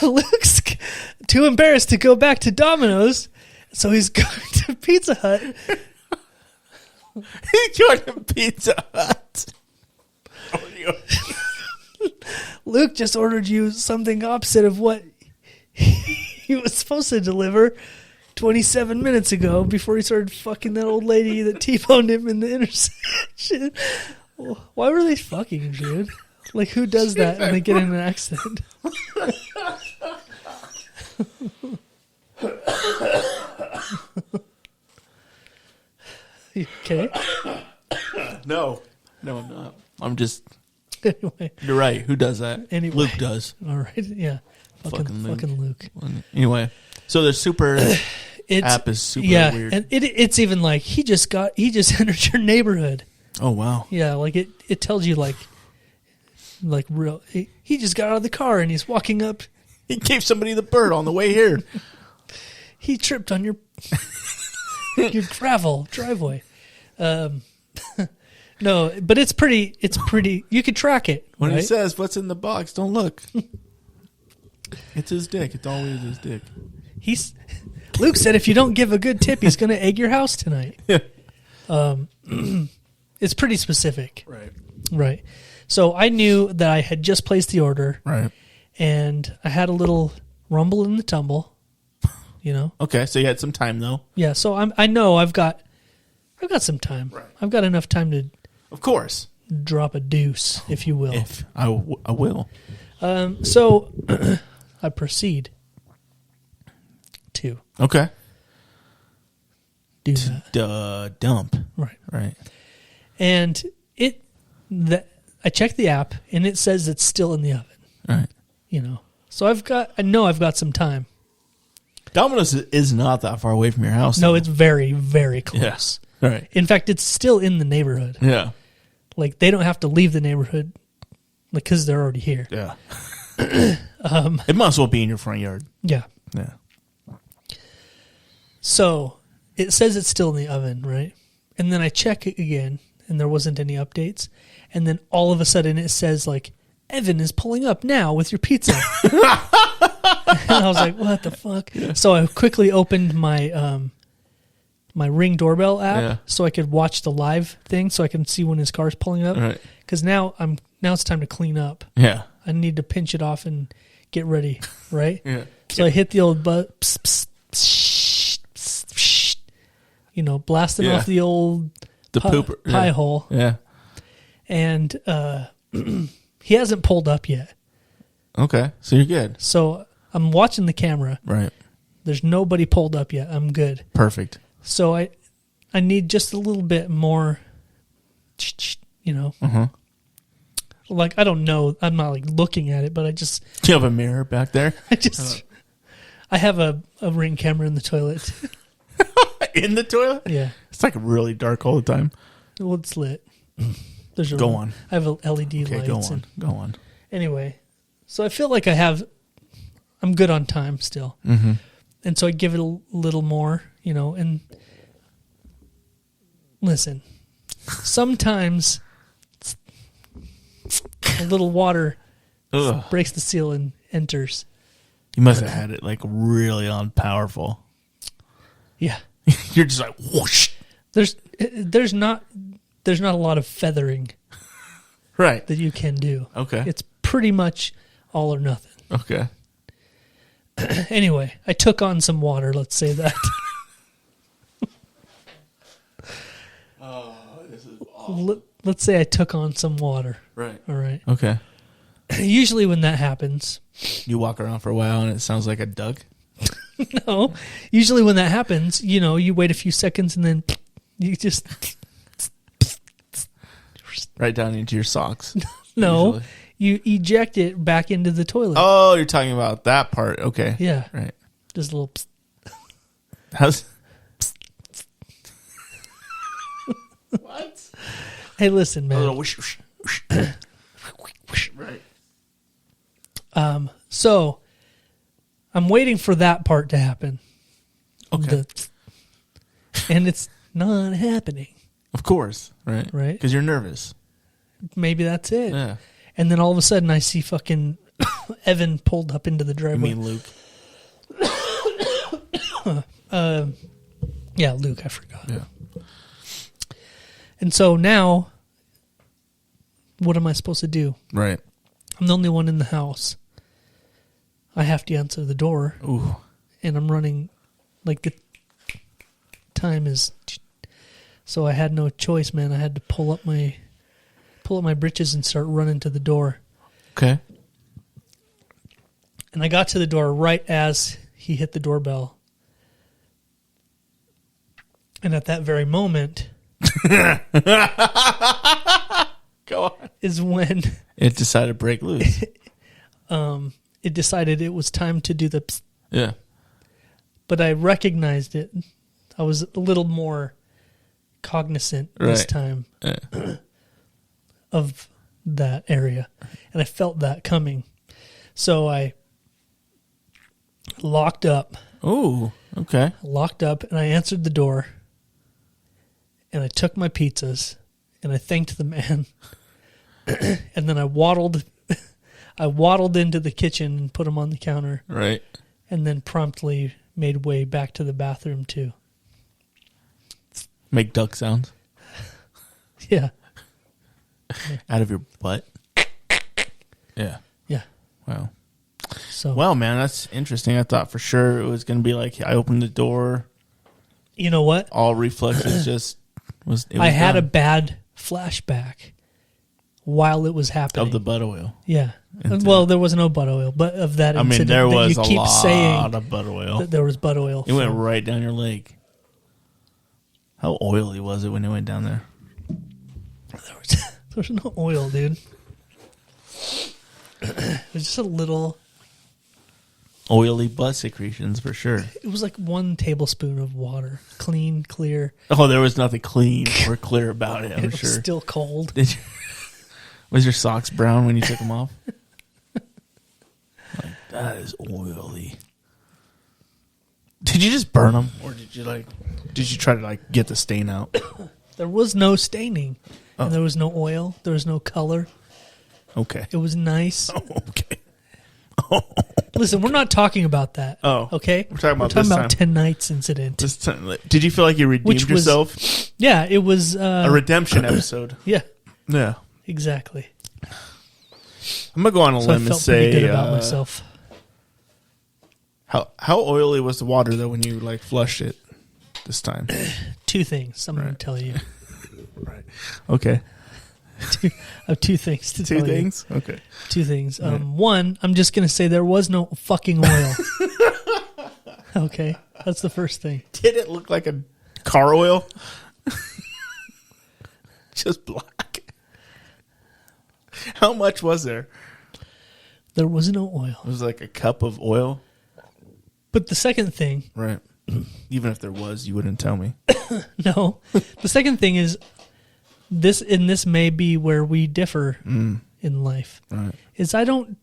Luke's too embarrassed to go back to Domino's, so he's going to Pizza Hut. He's going to Pizza Hut. Luke just ordered you something opposite of what he was supposed to deliver 27 minutes ago before he started fucking that old lady that T-boned him in the intersection. Why were they fucking, dude? Like, who does that when they get in an accident? You okay? No, I'm not. I'm just. Anyway. You're right. Who does that? Anyway. Luke does. All right. Yeah. Fucking Luke. Anyway, so the super app is super weird. And it's even like he just entered your neighborhood. Oh wow. Yeah, like it tells you like real. He just got out of the car and he's walking up. He gave somebody the bird on the way here. He tripped on your gravel driveway. No, but it's pretty. You could track it. When right? he says, "What's in the box?" Don't look. It's his dick. It's always his dick. Luke said if you don't give a good tip, he's going to egg your house tonight. It's pretty specific. Right. So I knew that I had just placed the order. Right. And I had a little rumble in the tumble. You know. Okay, so you had some time though. Yeah. So I know I've got some time. Right. I've got enough time to. Of course. Drop a deuce, if you will. If I will. So I proceed to do that. Dump. Right. And I checked the app and it says it's still in the oven. Right. You know. So I know I've got some time. Domino's is not that far away from your house. No, though. it's very, very close. Yes. Right. In fact, it's still in the neighborhood. Yeah. Like they don't have to leave the neighborhood because they're already here. Yeah. It must as well be in your front yard. Yeah. Yeah. So it says it's still in the oven, right? And then I check it again, and there wasn't any updates. And then all of a sudden it says, like, Evan is pulling up now with your pizza. And I was like, what the fuck? Yeah. So I quickly opened my my Ring doorbell app so I could watch the live thing so I can see when his car's pulling up. Right. Because now it's time to clean up. Yeah. I need to pinch it off and get ready, right? Yeah. So I hit the old psst, psst, psst, psst, psst, you know, blasting off the old pie hole. Yeah. And he hasn't pulled up yet. Okay. So you're good. So I'm watching the camera. Right. There's nobody pulled up yet. I'm good. Perfect. So I need just a little bit more, you know. Uh-huh. Like, I don't know. I'm not like looking at it, but Do you have a mirror back there? I have a Ring camera in the toilet. In the toilet? Yeah. It's like really dark all the time. Well, it's lit. There's a Go on. I have a LED Okay, lights. go on. Anyway, so I feel like I'm good on time still. Mm-hmm. And so I give it a little more, you know, and listen, sometimes a little water breaks the seal and enters. You must have had it like really on powerful. Yeah. You're just like whoosh. There's not a lot of feathering right that you can do. Okay. It's pretty much all or nothing. Okay. Anyway, I took on some water, let's say that. This is awful. Let's say I took on some water. Right. All right. Okay. Usually when that happens, You walk around for a while and it sounds like a duck. no. Usually when that happens, you know, you wait a few seconds and then you just Right down into your socks. no. Usually. You eject it back into the toilet. Oh, you're talking about that part. Okay. Yeah. Right. Just a little How's what? Hey, listen, A man. little whoosh, whoosh, whoosh. Right. So I'm waiting for that part to happen. Okay. And it's not happening. Of course. Right. Right. Because you're nervous. Maybe that's it. Yeah. And then all of a sudden I see fucking Evan pulled up into the You driveway. mean Luke? Yeah, Luke, I forgot. Yeah. And so now, what am I supposed to do? Right. I'm the only one in the house. I have to answer the door, Ooh. and I'm running, like the time is. So I had no choice, man. I had to pull up my britches and start running to the door. Okay. And I got to the door right as he hit the doorbell. And at that very moment Go on. is when It decided to break loose. it decided it was time to do the psst. Yeah. But I recognized it. I was a little more cognizant this Right. time Yeah. of that area. And I felt that coming. So I locked up, Ooh. Okay. and I answered the door. And I took my pizzas and I thanked the man. And then I waddled into the kitchen and put them on the counter, Right. and then promptly made way back to the bathroom too. Make duck sounds Yeah. out of your butt. Yeah. Yeah. Wow. So Well, man, that's interesting. I thought for sure it was going to be like I opened the door, you know what? all reflexes just was. It was I had a done. bad flashback while it was happening. Of the butt oil. Yeah. Into- Well, there was no butt oil, but of that I mean, incident there that was you a keep lot saying of butt oil. that there was butt oil. It went from. right down your leg. How oily was it when it went down there? There was no oil, dude. It was just a little. Oily butt secretions for sure. It was like 1 tablespoon of water, clean, clear. Oh, there was nothing clean or clear about it, I'm It was sure. still cold. Did you, was your socks brown when you took them off? Like, that is oily. Did you just burn them, or did you try to get the stain out? There was no staining. Oh. And there was no oil. There was no color. Okay. It was nice. Okay. Listen, we're not talking about that. Oh. Okay? We're talking about this time. 10 Nights incident. This time, did you feel like you redeemed Which was- yourself? Yeah, it was. A redemption episode. Yeah, Yeah. exactly. I'm gonna go on a So I limb and felt pretty say good about myself. how oily was the water though when you flushed it this time? 2 things I'm going to tell you. Right. Okay. I have 2 things to tell 2 you. things. Okay. 2 things. One, I'm just going to say there was no fucking oil. Okay, that's the first thing. Did it look like a car oil? Just black. How much was there? There was no oil. It was like a cup of oil. But the second thing, Right. Even if there was, you wouldn't tell me. no, the second thing is this may be where we differ in life. Right. Is I don't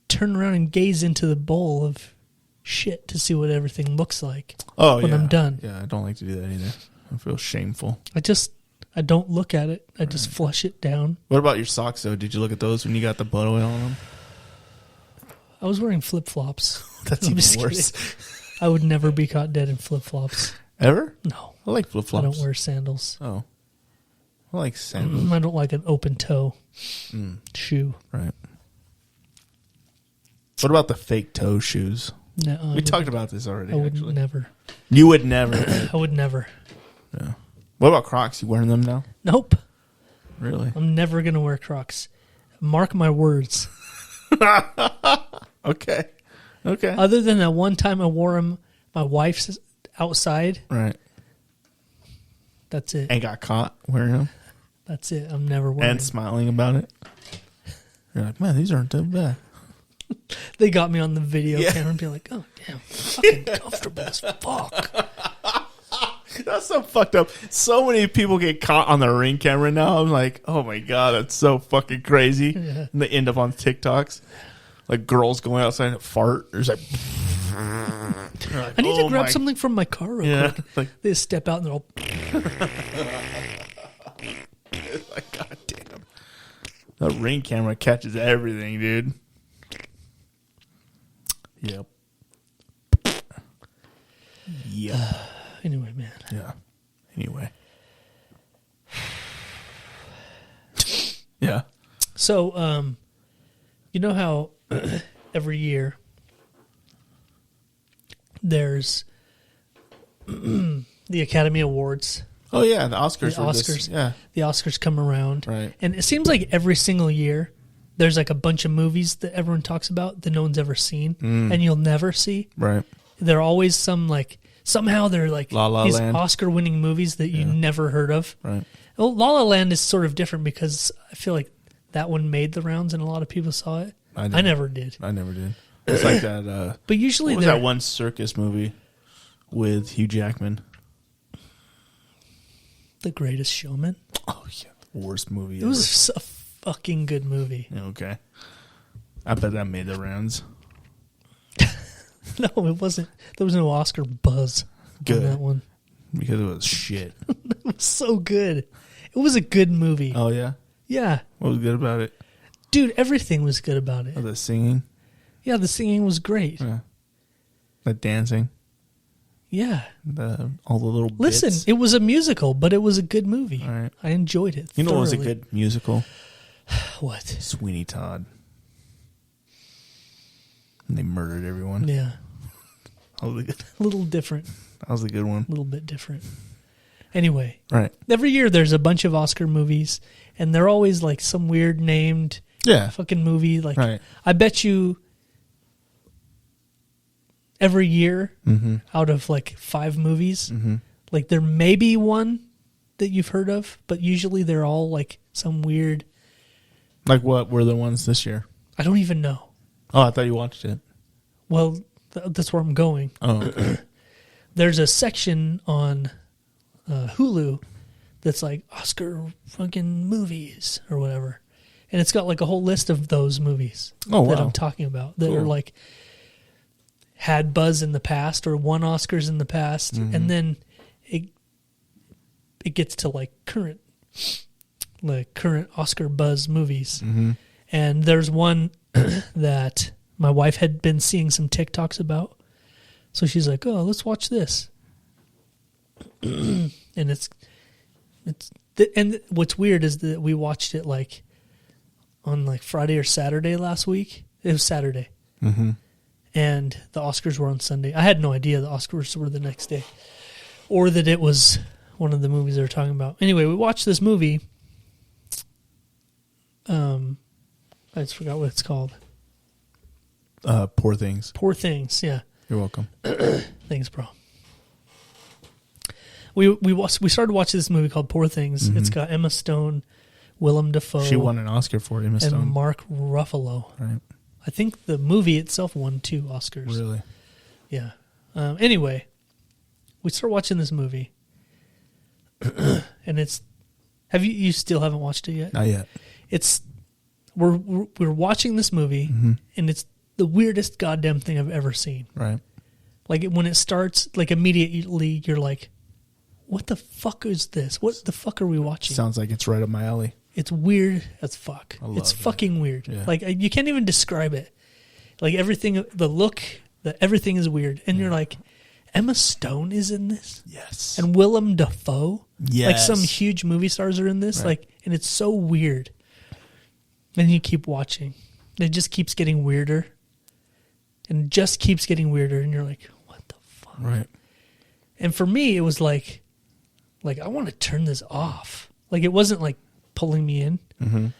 turn around and gaze into the bowl of shit to see what everything looks like. Oh, when yeah. I'm done. Yeah, I don't like to do that either. I feel shameful. I don't look at it. I just flush it down. What about your socks, though? Did you look at those when you got the butt oil on them? I was wearing flip-flops. That's I'm even just worse. kidding. I would never be caught dead in flip-flops. Ever? No. I like I flip-flops. don't wear sandals. Oh. I like sandals. I don't like an open toe shoe. Right. What about the fake toe shoes? No, We talked about this already, I would actually. never. You would never. I would never. Yeah. What about Crocs? You wearing them now? Nope. Really? I'm never going to wear Crocs. Mark my words. Okay. Okay. Other than that one time I wore them, my wife's outside, Right. that's it. And got caught wearing them That's it. I'm never wearing and them. smiling about it. You're like, man, these aren't that bad. They got me on the video Yeah. camera and be like, oh, damn, fucking comfortable as fuck. That's so fucked up. So many people get caught on the Ring camera now. I'm like, oh my God, that's so fucking crazy. Yeah. And they end up on TikToks. Like girls going outside and fart. There's like, I need to grab something from my car real quick. Like, They just step out and they're all, like, God damn. The Ring camera catches everything, dude. Yep. Yep. anyway, man. Yeah. Anyway. Yeah. So, you know how every year there's the Academy Awards. Oh yeah, the Oscars. The were Oscars. this- yeah. The Oscars come around. Right. And it seems like every single year there's like a bunch of movies that everyone talks about that no one's ever seen and you'll never see. Right. They're always somehow they're like La La these Land. Oscar-winning movies that you never heard of. Right. Well, La La Land is sort of different because I feel like that one made the rounds and a lot of people saw it. I never did. I never did. It's like that. But usually What was they're that one circus movie with Hugh Jackman? The Greatest Showman. Oh yeah, the worst movie. It was a fucking good movie. Okay. I bet that made the rounds. No, it wasn't. There was no Oscar buzz Good. on that one. Because it was shit. It was so good. It was a good movie. Oh yeah. Yeah. What was good about it? Dude, everything was good about it. Oh, the singing. Yeah, the singing was great. Yeah. The dancing. Yeah. All the little bits. Listen, it was a musical, but it was a good movie. All right. I enjoyed it. You know what was a thoroughly. good musical? What? Sweeney Todd. And they murdered everyone. Yeah. That was a good, A little different. that was a good one. A little bit different. Anyway, Right. every year there's a bunch of Oscar movies, and they're always like some weird named Yeah. fucking movie. Like, Right. I bet you every year out of like 5 movies, like there may be one that you've heard of, but usually they're all like some weird. Like what were the ones this year? I don't even know. Oh, I thought you watched it. Well, that's where I'm going. Oh, okay. There's a section on Hulu that's like Oscar fucking movies or whatever. And it's got like a whole list of those movies Oh, that wow. I'm talking about that are Cool. like had buzz in the past or won Oscars in the past. And then it gets to like current Oscar buzz movies. And there's one that my wife had been seeing some TikToks about. So she's like, "Oh, let's watch this." And and what's weird is that we watched it like on like Friday or Saturday last week. It was Saturday. And the Oscars were on Sunday. I had no idea the Oscars were the next day or that it was one of the movies they were talking about. Anyway, we watched this movie. I just forgot what it's called. Poor Things. Poor Things. Yeah. You're welcome. Thanks, bro. We started watching this movie called Poor Things. It's got Emma Stone, Willem Dafoe, She won an Oscar for it, Emma and Stone. Mark Ruffalo. Right. I think the movie itself won 2 Oscars. Really? Yeah. Anyway, we start watching this movie, and it's. Have you still haven't watched it yet? Not yet. It's we're watching this movie, and it's the weirdest goddamn thing I've ever seen. Right. Like when it starts, like immediately you're like, "What the fuck is this? What the fuck are we watching?" Sounds like it's right up my alley. It's weird as fuck. I love It's it. fucking weird. Yeah. Like you can't even describe it. Like everything, the look, everything is weird, and you're like, Emma Stone is in this, Yes. and Willem Dafoe. Yes. Like some huge movie stars are in this. Right. Like, and it's so weird. And you keep watching. It just keeps getting weirder, and just keeps getting weirder, and you're like, what the fuck? Right. And for me, it was like I want to turn this off. Like it wasn't like pulling me in. And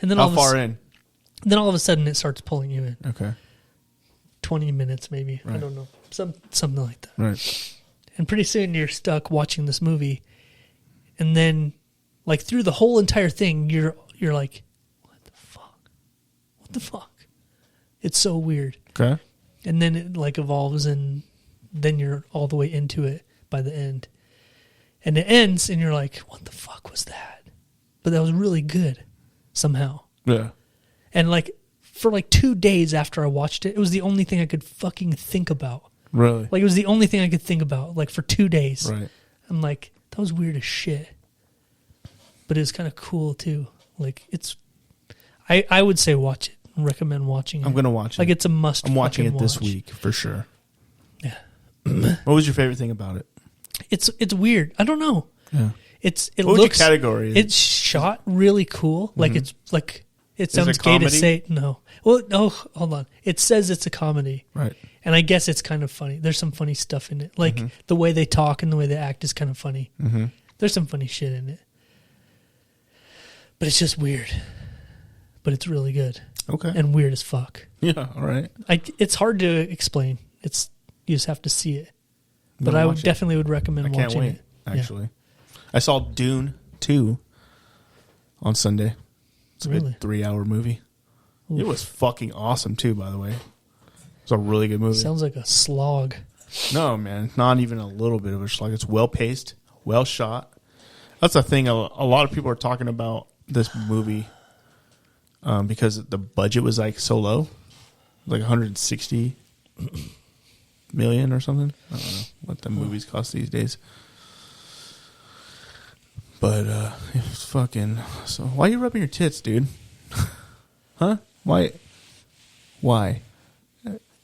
then How far in? Then all of a sudden it starts pulling you in. Okay. 20 minutes maybe. I Right. don't know. Something like that. Right. And pretty soon you're stuck watching this movie. And then like through the whole entire thing you're like, what the fuck? What the fuck? It's so weird. Okay. And then it like evolves, and then you're all the way into it by the end. And it ends, and you're like, what the fuck was that? But that was really good somehow. Yeah. And like for like 2 days after I watched it, it was the only thing I could fucking think about. Really? Like it was the only thing I could think about, like for 2 days. Right. I'm like, that was weird as shit. But it was kind of cool tol Like it's, I would say watch it. Recommend watching it. I'm gonna watch it. Like it's a must. I'm watching it this watch. week for sure. Yeah. What was your favorite thing about it? It's weird. I don't know. Yeah. It What was looks your category? It's shot really cool. Like it's like it sounds it gay to comedy? say no. Well, no, hold on. It says it's a comedy. Right. And I guess it's kind of funny. There's some funny stuff in it. Like the way they talk and the way they act is kind of funny. Mm-hmm. There's some funny shit in it. But it's just weird. But it's really good. Okay. And weird as fuck. Yeah. All right. It's hard to explain. You just have to see it. But gonna I watch it. definitely would recommend I can't watching wait. it. Actually, I saw Dune 2 on Sunday. It's a Really? good 3-hour movie. It Oof. was fucking awesome too. By the way, it's a really good movie. Sounds like a slog. No, man, not even a little bit of a slug. It's well paced, well shot. That's the thing. A lot of people are talking about this movie because the budget was like so low, like 160 million or something. I don't know what the movies cost these days. But it was fucking. So why are you rubbing your tits, dude? Huh? Why?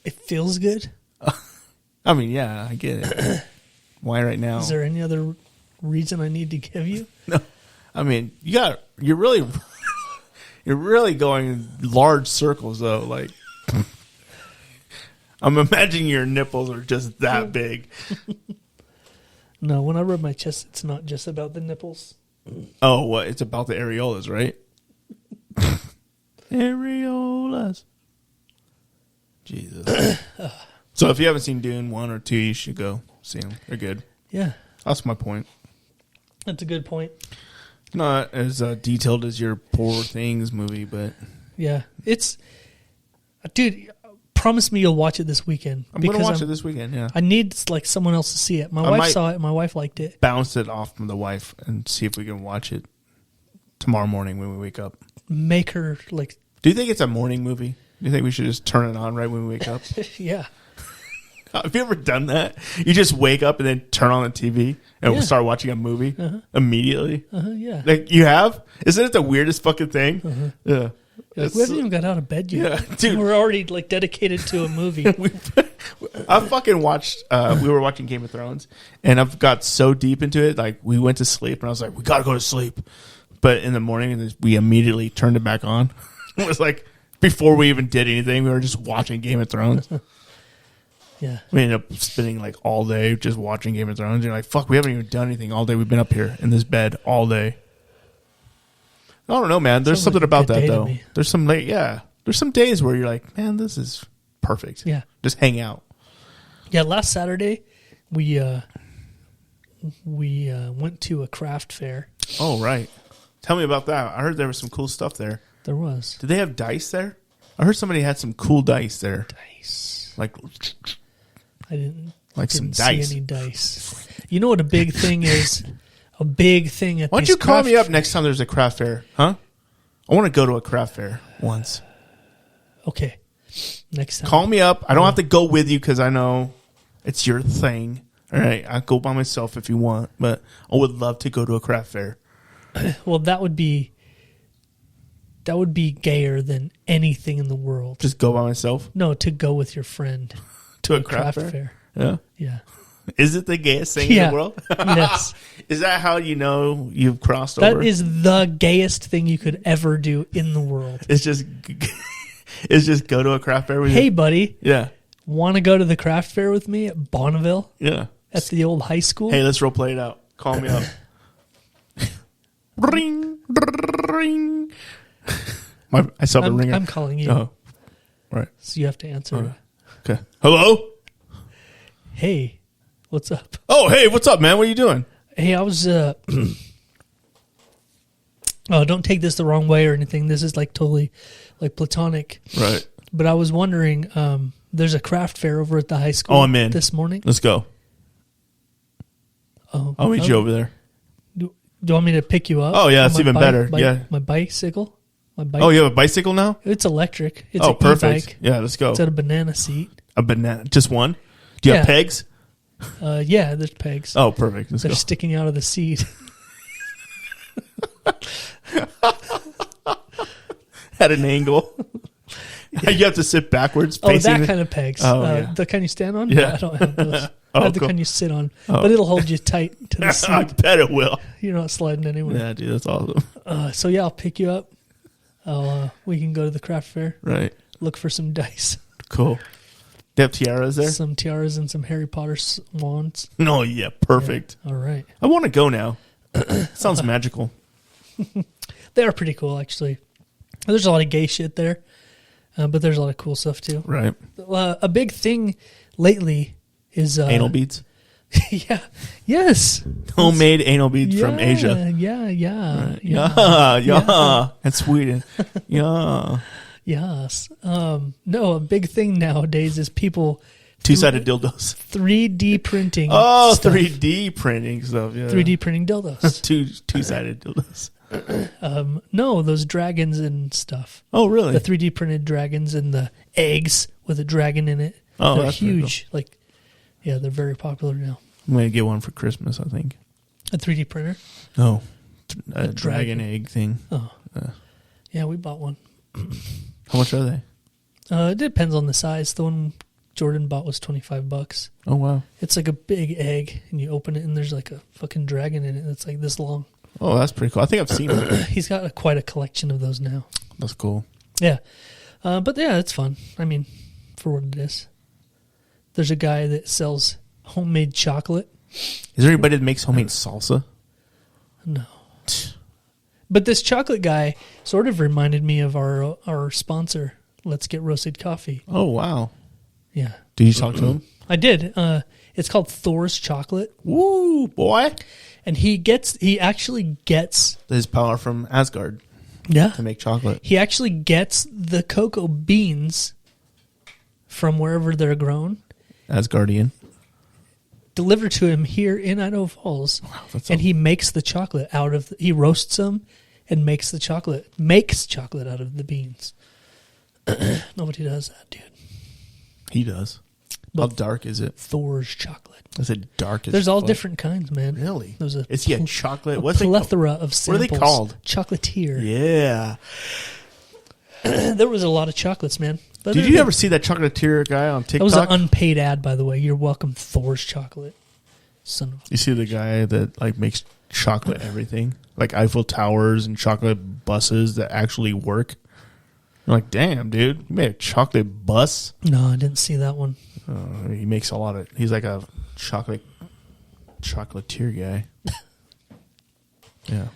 It feels good. I mean, yeah, I get it. Why right now? Is there any other reason I need to give you? No, I mean, you're really going large circles though. Like, I'm imagining your nipples are just that big. No, when I rub my chest, it's not just about the nipples. Oh, what? It's about the areolas, right? Areolas. Jesus. So if you haven't seen Dune 1 or 2, you should go see them. They're good. Yeah, That's my point. that's a good point. Not as detailed as your Poor Things movie, but Yeah, it's, dude. Promise me you'll watch it this weekend. I'm going to watch it this weekend, yeah. I need like someone else to see it. My wife might- saw it. My wife liked it. Bounce it off from the wife and see if we can watch it tomorrow morning when we wake up. Make her like, Do you think it's a morning movie? Do you think we should just turn it on right when we wake up? yeah, Have you ever done that? You just wake up and then turn on the TV and Yeah. start watching a movie immediately? yeah. Like, you have? Isn't it the weirdest fucking thing? Yeah. Like, we haven't even got out of bed yet. Yeah, dude. We're already like dedicated to a movie. I fucking watched, we were watching Game of Thrones, and I've got so deep into it, like, we went to sleep, and I was like, we gotta go to sleep. But in the morning, we immediately turned it back on. It was like, before we even did anything, we were just watching Game of Thrones. Yeah, We ended up spending like all day just watching Game of Thrones. You're like, fuck, we haven't even done anything all day. We've been up here in this bed all day. I don't know, man. There's Sounds something like a about good that day to though. me. There's some there's some days where you're like, man, this is perfect. Yeah. Just hang out. yeah. Last Saturday, we went to a craft fair. Oh, right. Tell me about that. I heard there was some cool stuff there. There was Did they have dice there? I heard somebody had some cool dice there. dice. Like I didn't some see dice. any dice. You know what a big thing is? A big thing at Why don't these you call craft me up next time there's a craft fair? Huh? I want to go to a craft fair once. Okay, next time. Call me up. I don't have to go with you because I know it's your thing. All right, I'll go by myself if you want, but I would love to go to a craft fair. Well, that would be gayer than anything in the world. Just go by myself No, to go with your friend to a to craft fair. Yeah. Yeah. Is it the gayest thing in Yeah. the world? Yes. Is that how you know you've crossed That over? is the gayest thing you could ever do in the world. It's just go to a craft fair with Hey, you. buddy, Yeah. want to go to the craft fair with me at Bonneville Yeah. at the old high school? Hey, let's role play it out. Call me up. Ring, ring. I saw the ringer. I'm calling you, Oh, right. so you have to answer. All right. Okay. Hello. Hey, what's up? Oh, hey, what's up, man? What are you doing? Hey, I was. Oh, don't take this the wrong way or anything. This is like totally like platonic. Right. But I was wondering, there's a craft fair over at the high school. Oh, I'm in. This morning. Let's go. Oh, I'll meet you over there. Do you want me to pick you up? Oh, yeah, on that's my even better. Yeah. My bicycle. My bike. Oh, you have a bicycle now? It's electric. It's Oh, an perfect. e-bike. Yeah, let's go. It's got a banana seat. A banana. Just one? Do you have Yeah. pegs? Yeah, there's pegs. Oh, perfect. Let's They're go. sticking out of the seat. At an angle. You have to sit backwards. Oh, facing that kind of pegs. Oh, yeah. The kind you stand on? Yeah. I don't have those. Oh, I have the cool. kind you sit on. Oh. But it'll hold you tight to the I seat. bet it will. You're not sliding anywhere. Yeah, dude, that's awesome. So, yeah, I'll pick you up. We can go to the craft fair. Right. Look for some dice. Cool. Do you have tiaras there? Some tiaras and some Harry Potter wands. No, yeah, perfect. All right. I want to go now. Sounds magical. They are pretty cool, actually. There's a lot of gay shit there, but there's a lot of cool stuff, too. Right. A big thing lately is... Anal beads? Yeah. Yes. Homemade anal beads from Asia. Yeah. Yeah. And Sweden. Yeah. Yes. No, a big thing nowadays is people... Two-sided dildos. 3D printing. Oh, stuff. 3D printing stuff. Yeah. 3D printing dildos. Two-sided dildos. No, those dragons and stuff. Oh, really? The 3D printed dragons and the eggs with a dragon in it. Oh, they're that's pretty huge. Like, yeah, they're very popular now. I'm going to get one for Christmas, I think. A 3D printer? No. A dragon. dragon egg thing. Oh. Yeah, we bought one. How much are they? It depends on the size. The one Jordan bought was $25. Oh, wow. It's like a big egg, and you open it, and there's like a fucking dragon in it that's like this long. Oh, that's pretty cool. I think I've seen it. He's got quite a collection of those now. That's cool. Yeah. But yeah, it's fun. I mean, for what it is. There's a guy that sells homemade chocolate. Is there anybody that makes homemade salsa? No. But this chocolate guy sort of reminded me of our sponsor, Let's Get Roasted Coffee. Oh, wow. Yeah. Did you talk to him? I did. It's called Thor's Chocolate. Woo, boy. And he actually gets... His power from Asgard Yeah. to make chocolate. He actually gets the cocoa beans from wherever they're grown, Asgardian. delivered to him here in Idaho Falls, that's and he makes the chocolate out of... he roasts them and makes chocolate out of the beans. Nobody does that, dude. He does. How dark is it? Thor's Chocolate. Is it dark as There's all fuck? different kinds, man. Really? There's a Is he a chocolate? a What's it called? plethora of samples. What are they called? Chocolatier. Yeah. There was a lot of chocolates, man. But Did you ever see that chocolatier guy on TikTok? That was an unpaid ad, by the way. You're welcome, Thor's Chocolate. Son of You see the guy that like makes chocolate everything, like Eiffel Towers and chocolate buses that actually work. You're like, damn, dude, you made a chocolate bus. No, I didn't see that one. He makes a lot of. He's like a chocolatier guy. Yeah,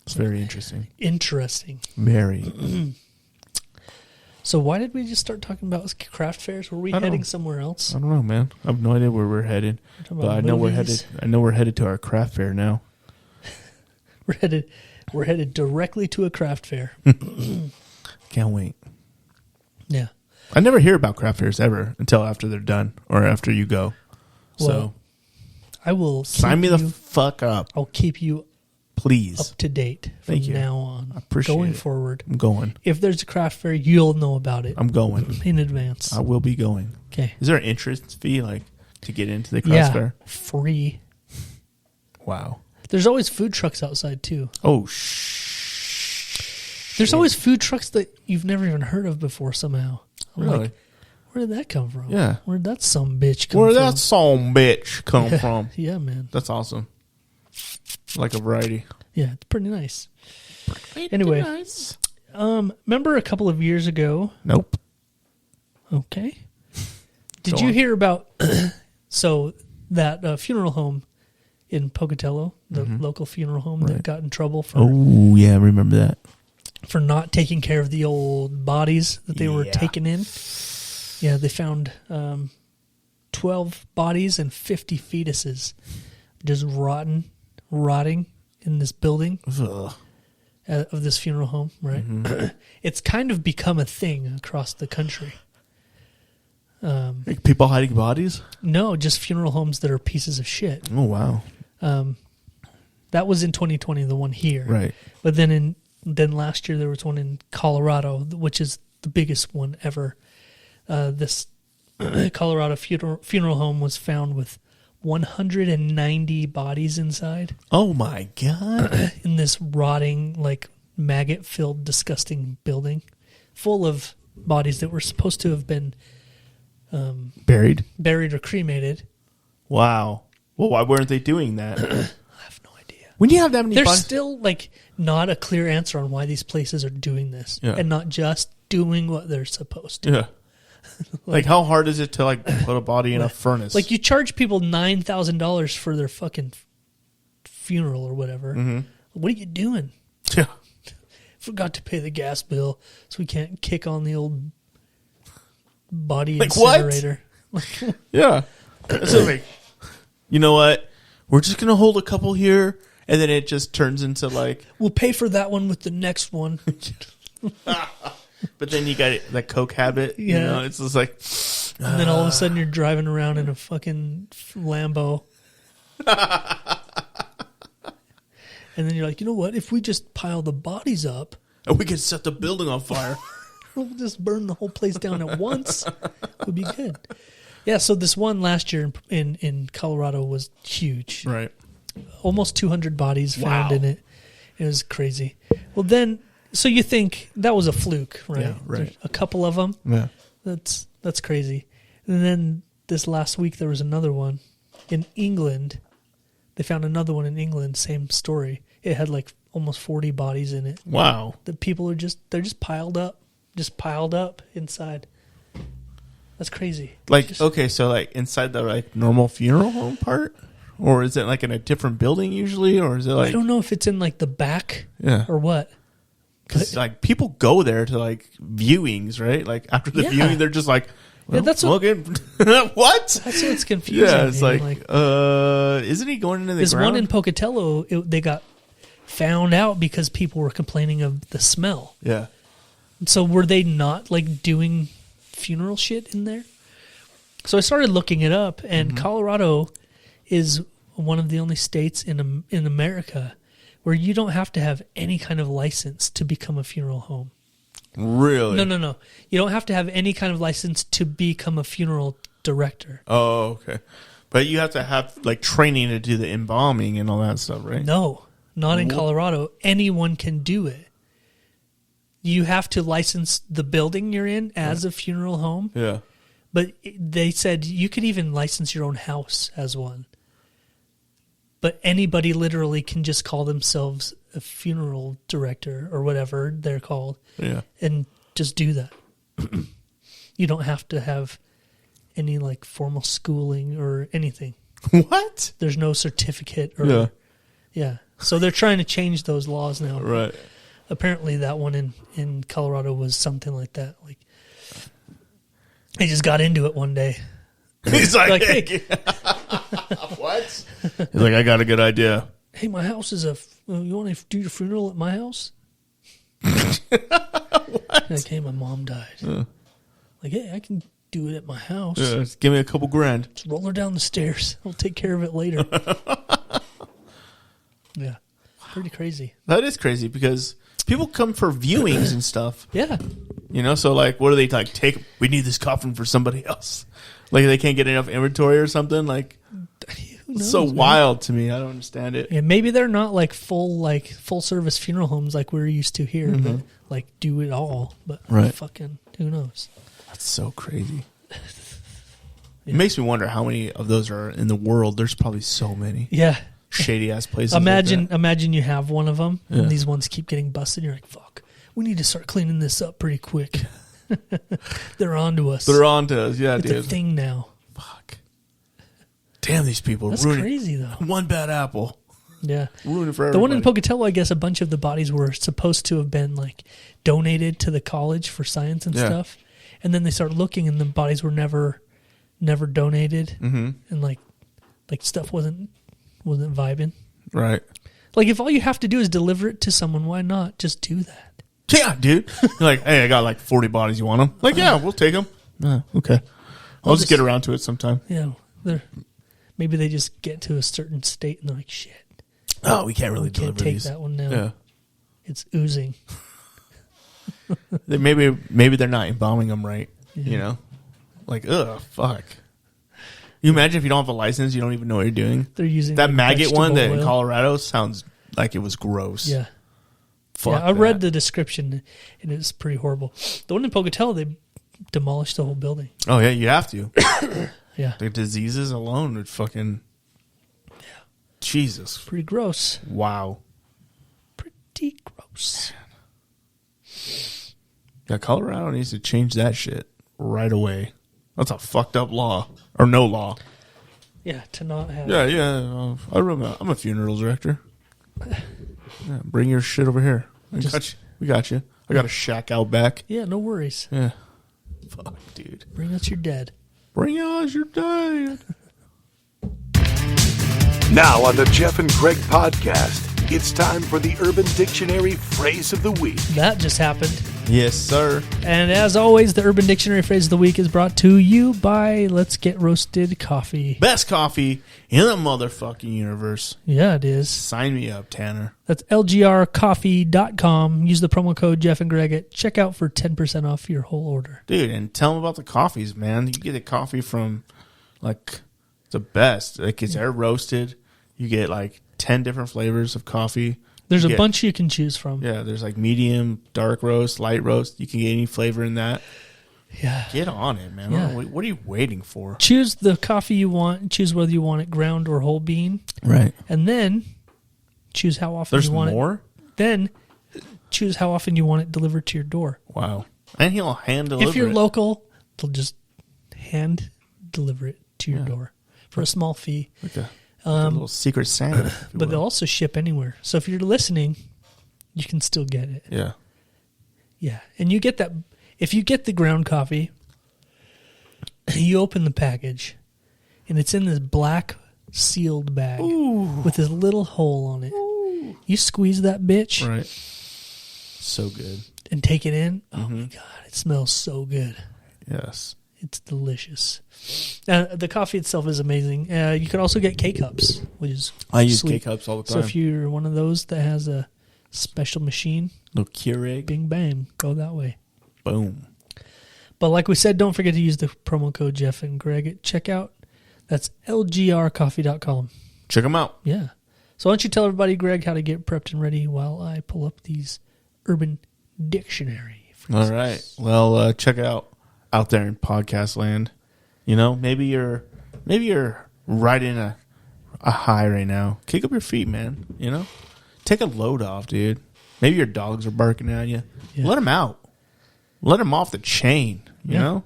it's very interesting. Interesting. Very. So why did we just start talking about craft fairs? Were we I don't heading know. somewhere else? I don't know, man. I have no idea where we're headed, Talking but about I know we're movies? headed. I know we're headed to our craft fair now. We're headed directly to a craft fair. Can't wait. Yeah. I never hear about craft fairs ever until after they're done or after you go. So Well, I will sign me the fuck up, I'll keep you please. up to date from Thank you. now on. I appreciate going it. forward. I'm going. If there's a craft fair, you'll know about it I'm going. in advance. I will be going. Okay. Is there an entrance fee like to get into the craft fair? Free. Wow. There's always food trucks outside too. Oh There's always food trucks that you've never even heard of before somehow. I'm really? like, where did that come from? Yeah. Where did that some bitch come Where from? that song bitch come from? Yeah, man. That's awesome. Like a variety. Yeah, it's pretty nice. Anyway, remember a couple of years ago? Nope. Okay. Did Go you on. hear about so that funeral home in Pocatello, the local funeral home that got in trouble for Oh yeah, I remember that. not taking care of the old bodies that they were Yeah. taking in? Yeah, they found 12 bodies and 50 fetuses just rotting in this building. Ugh. of this funeral home, right? It's kind of become a thing across the country. Like people hiding bodies? No, just funeral homes that are pieces of shit. Oh, wow. That was in 2020, the one here. Right. But then last year there was one in Colorado, which is the biggest one ever. This Colorado funeral home was found with 190 bodies inside. Oh, my God. In this rotting, like, maggot-filled, disgusting building full of bodies that were supposed to have been Buried or cremated. Wow. Well, why weren't they doing that? I have no idea. When you have that many There's bodies... still, like, not a clear answer on why these places are doing this. Yeah. And not just doing what they're supposed to. Yeah. Like, how hard is it to, like, put a body in a furnace? Like, you charge people $9,000 for their fucking funeral or whatever. What are you doing? Yeah. Forgot to pay the gas bill, so we can't kick on the old body Like, what? incinerator. Yeah. So, like, you know what? We're just going to hold a couple here, and then it just turns into, like... We'll pay for that one with the next one. But then you got that coke habit. Yeah. You know, it's just like... And then all of a sudden you're driving around in a fucking Lambo. And then you're like, you know what? If we just pile the bodies up... And we could set the building on fire. We'll just burn the whole place down at once. Would be good. Yeah, so this one last year in Colorado was huge. Right. Almost 200 bodies found Wow. in it. It was crazy. Well, then, so you think that was a fluke, right? Yeah, right. There's a couple of them. Yeah. That's crazy. And then this last week there was another one in England. They found another one in England, same story. It had like almost 40 bodies in it. Wow. The people are they're just piled up inside. That's crazy. Like, okay, so like inside the like normal funeral home part? Or is it like in a different building usually? Or is it like... I don't know if it's in like the back Yeah. or what. Because like people go there to like viewings, right? Like after the Yeah. viewing, they're just like, well, that's what? What? That's what's confusing. Yeah, it's man. like, isn't he going into the this ground? one in Pocatello, they got found out because people were complaining of the smell. Yeah. So were they not like doing funeral shit in there? So I started looking it up, and Colorado is one of the only states in America where you don't have to have any kind of license to become a funeral home. Really? No. You don't have to have any kind of license to become a funeral director. Oh, okay. But you have to have like training to do the embalming and all that stuff, right? No, not in Colorado. Anyone can do it. You have to license the building you're in as a funeral home. Yeah. But they said you could even license your own house as one. But anybody literally can just call themselves a funeral director or whatever they're called. Yeah. And just do that. You don't have to have any like formal schooling or anything. What? There's no certificate or Yeah. yeah. So they're trying to change those laws now. Right. Apparently that one in Colorado was something like that. Like I just got into it one day. He's like, Hey, what? He's like, I got a good idea. hey, my house is you want to do your funeral at my house? Like, hey, my mom died. Like, hey, I can do it at my house. Yeah, just give me a couple grand. Just roll her down the stairs. I'll take care of it later. Yeah. Pretty crazy. That is crazy because people come for viewings and stuff. Yeah. You know, so like, what do they like? We need this coffin for somebody else. Like they can't get enough inventory or something. Like, Who knows, it's so man? wild to me. I don't understand it. Yeah, maybe they're not like full service funeral homes like we're used to here that like do it all. But Right. fucking who knows? That's so crazy. It makes me wonder how many of those are in the world. There's probably so many Yeah. shady ass places. Imagine you have one of them Yeah. and these ones keep getting busted. You're like, fuck, we need to start cleaning this up pretty quick. They're on to us. They're on to us. Yeah, It's a dude. thing now. Fuck. Damn, these people That's ruining crazy though. one bad apple. Yeah. Ruining for everybody. The one in Pocatello, I guess a bunch of the bodies were supposed to have been like donated to the college for science and Yeah. stuff. And then they started looking and the bodies were never donated. Mm-hmm. And like stuff wasn't vibing. Right. Like, if all you have to do is deliver it to someone, why not just do that? Yeah, dude. You're like, hey, I got like 40 bodies. You want them? Like, yeah, we'll take them. Okay. I'll just get around to it sometime. Yeah, maybe they just get to a certain state and they're like, shit. Oh, we can't really Can't deliver take these. that one now. Yeah. It's oozing. Maybe they're not embalming them right. Yeah. You know, like, ugh, fuck. You imagine if you don't have a license, you don't even know what you're doing. They're using That like maggot one that in oil. Colorado sounds like it was gross. Yeah. Fuck Yeah, I read that. the description and it's pretty horrible. The one in Pocatello, they demolished the whole building. Oh yeah, you have to. Yeah. The diseases alone would fucking. Jesus. Pretty gross. Wow. Pretty gross. Yeah, Colorado needs to change that shit right away. That's a fucked up law or no law. Yeah, to not have. Yeah. I'm a funeral director. Yeah, bring your shit over here. We got you. I got a shack out back. Yeah, no worries. Yeah. Fuck, dude. Bring us your dead. Bring us your dad. Now on the Jeff and Greg podcast, it's time for the Urban Dictionary Phrase of the Week. That just happened. Yes, sir. And as always, the Urban Dictionary Phrase of the Week is brought to you by Let's Get Roasted Coffee. Best coffee in the motherfucking universe. Yeah, it is. Sign me up, Tanner. That's lgrcoffee.com. Use the promo code Jeff and Greg at checkout for 10% off your whole order. Dude, and tell them about the coffees, man. You get the coffee from, like, the best. Like, it's air roasted. You get, like, 10 different flavors of coffee. There's You a get- bunch you can choose from. Yeah, there's, like, medium, dark roast, light roast. You can get any flavor in that. Yeah. Get on it, man. Yeah. What are you waiting for? Choose the coffee you want. Choose whether you want it ground or whole bean. Right. And then choose how often There's you want more? it. Then choose how often you want it delivered to your door. Wow. And he'll hand deliver If you're it. local, they'll just hand deliver it to your door for a small fee. Like a little secret Santa. if you But they'll will. also ship anywhere. So if you're listening, you can still get it. Yeah. Yeah. And you get that. If you get the ground coffee, you open the package, and it's in this black sealed bag with this little hole on it. You squeeze that bitch Right. So good. and take it in. Oh, my God. It smells so good. Yes. It's delicious. The coffee itself is amazing. You can also get K-Cups, which is I use sweet. K-Cups all the So time. if you're one of those that has a special machine, Little Keurig. bing, bang, go that way. Boom. But like we said, don't forget to use the promo code Jeff and Greg at checkout. That's lgrcoffee.com. Check them out. Yeah. So why don't you tell everybody, Greg, how to get prepped and ready while I pull up these Urban Dictionary phrases. All right. Well, check it out there in podcast land. You know, maybe you're riding a high right now. Kick up your feet, man. You know, take a load off, dude. Maybe your dogs are barking at you. Yeah. Let them out. Let them off the chain. You Yeah. know,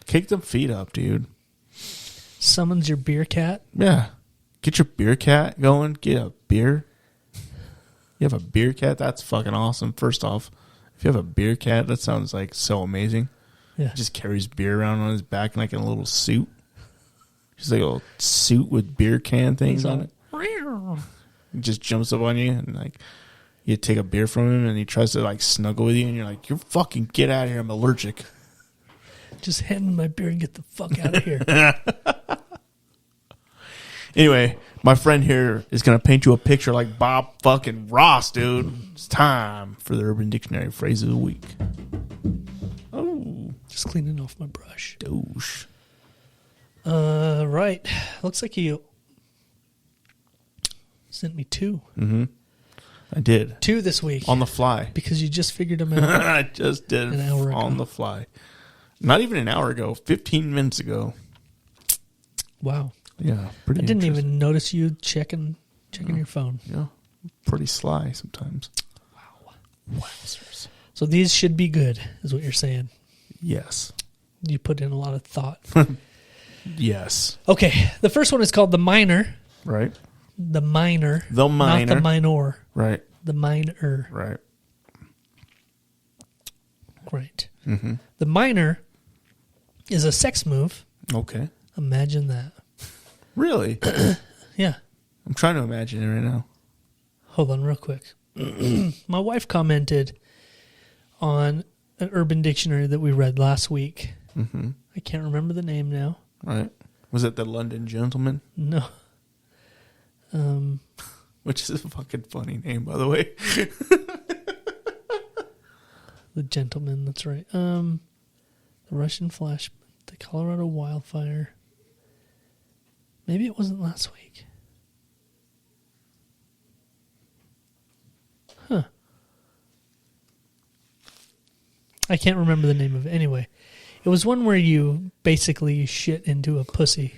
kick them feet up, dude. Summons your beer cat. Yeah, get your beer cat going. Get a beer. You have a beer cat? That's fucking awesome. First off, if you have a beer cat, that sounds like so amazing. Yeah. He just carries beer around on his back like in a little suit. Just like a little suit with beer can things He's on all, it. He just jumps up on you and like you take a beer from him and he tries to like snuggle with you and you're like, you fucking get out of here. I'm allergic. Just hand me my beer and get the fuck out of here. Anyway, my friend here is going to paint you a picture like Bob fucking Ross, dude. It's time for the Urban Dictionary Phrase of the Week. Oh, Just cleaning off my brush. douche. Right. Looks like you sent me two. I did. Two this week. On the fly. Because you just figured them out. I just did An hour ago. on the fly. Not even an hour ago. 15 minutes ago. Wow. Yeah, pretty I didn't interesting. even notice you checking your phone. Yeah, pretty sly sometimes. Wow. Wowzers. So these should be good, is what you're saying. Yes. You put in a lot of thought. Yes. Okay, the first one is called the minor. Right? The minor. The minor. Not the minor. Right. The minor. Right. Right. Mm-hmm. The minor is a sex move. Okay. Imagine that. Really? Yeah. I'm trying to imagine it right now. hold on real quick. My wife commented on an Urban Dictionary that we read last week. Mm-hmm. I can't remember the name now. Right. Was it the London Gentleman? No. Which is a fucking funny name, by the way. The Gentleman, that's right. The Russian Flash, the Colorado wildfire. Maybe it wasn't last week. Huh. I can't remember the name of it. Anyway, it was one where you basically shit into a pussy.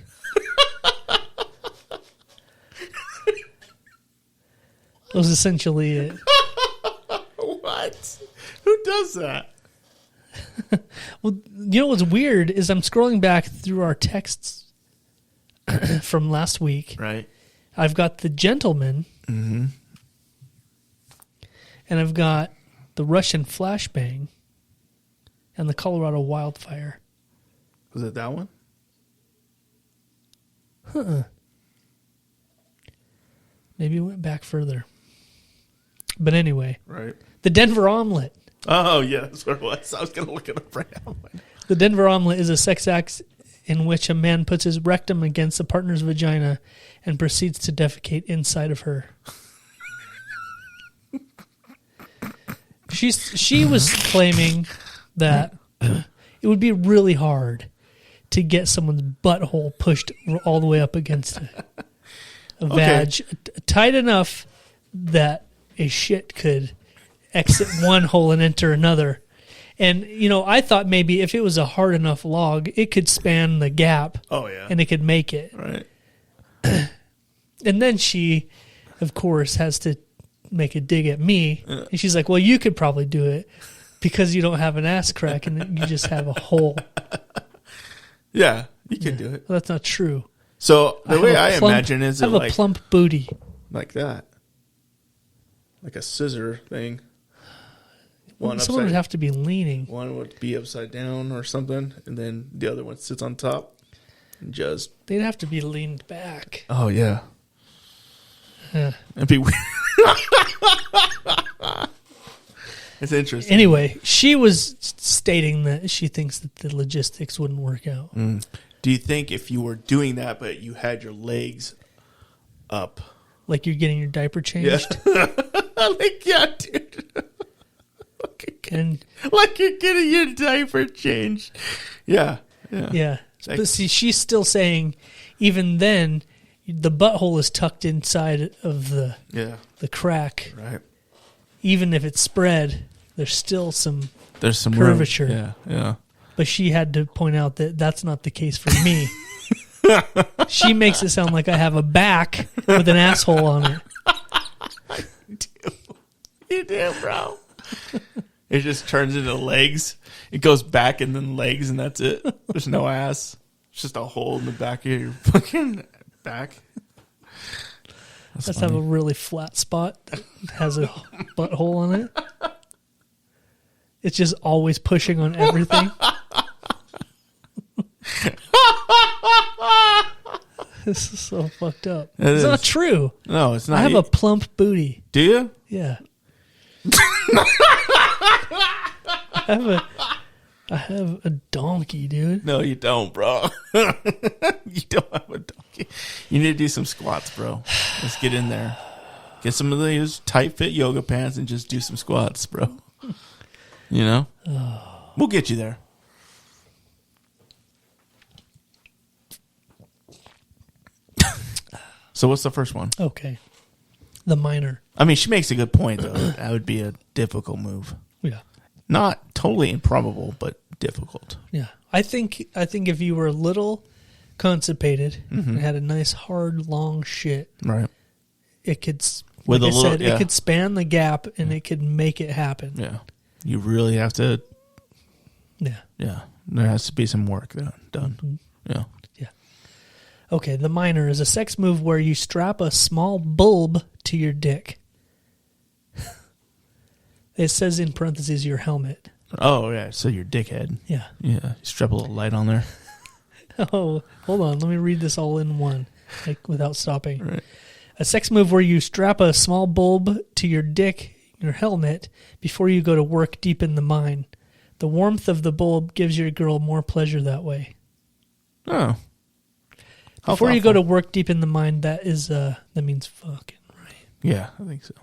That was essentially it. What? Who does that? Well, you know what's weird is I'm scrolling back through our texts from last week. Right. I've got the Gentleman, Mm-hmm. and I've got the Russian flashbang, and the Colorado wildfire. Was it that one? Maybe it went back further. But anyway, Right. the Denver omelet. Oh, yeah, that's where it was. I was going to look it up right now. The Denver omelet is a sex act in which a man puts his rectum against a partner's vagina and proceeds to defecate inside of her. She was claiming that it would be really hard to get someone's butthole pushed all the way up against a vag, tight enough that a shit could exit one hole and enter another. And, you know, I thought maybe if it was a hard enough log, it could span the gap. Oh, yeah. And it could make it. Right. And then she, of course, has to make a dig at me. And she's like, well, you could probably do it because you don't have an ass crack and you just have a hole. Yeah, you can do it. Well, that's not true. So the way I plump- imagine is I it have like a plump booty. like that, like a scissor thing. One Someone would upside, have to be leaning. one would be upside down or something, and then the other one sits on top. And just They'd have to be leaned back. oh yeah, Yeah. it'd be weird. It's interesting. Anyway, she was stating that she thinks that the logistics wouldn't work out. Do you think if you were doing that, but you had your legs up, Like you're getting your diaper changed. like yeah, dude, And like you're getting your diaper changed? Yeah, yeah, yeah. Like- But see, she's still saying even then the butthole is tucked inside of the yeah. crack. Right. Even if it's spread, there's still some There's some curvature. room. Yeah. But she had to point out that that's not the case for me. She makes it sound like I have a back with an asshole on it. You do, bro. It just turns into legs. It goes back and then legs, and that's it. There's no ass. It's just a hole in the back of your fucking back. Let's have a really flat spot that has a butthole on it. It's just always pushing on everything. This is so fucked up. It's not true. No, it's not. I have a plump booty. Do you? Yeah. I have a donkey, dude. No, you don't, bro. You don't have a donkey. You need to do some squats, bro. Let's get in there. Get some of those tight fit yoga pants and just do some squats, bro. You know? We'll get you there. So what's the first one? Okay. The minor. I mean, she makes a good point, though. That would be a difficult move. Yeah. Not totally improbable, but difficult. Yeah. I think if you were a little constipated and had a nice hard long shit, Right. it could With like a I little- said, yeah. it could span the gap and it could make it happen. Yeah. You really have to, Yeah. yeah. There has to be some work done. Yeah. Okay, the minor is a sex move where you strap a small bulb to your dick. It says in parentheses your helmet. Oh, yeah. So your dickhead. Yeah. Yeah. You strap a little light on there. Oh, hold on. Let me read this all in one, like without stopping. Right. A sex move where you strap a small bulb to your dick, your helmet, before you go to work deep in the mine. The warmth of the bulb gives your girl more pleasure that way. Oh. How Before you go to thoughtful. work deep in the mine, that means fucking, right? Yeah, I think so.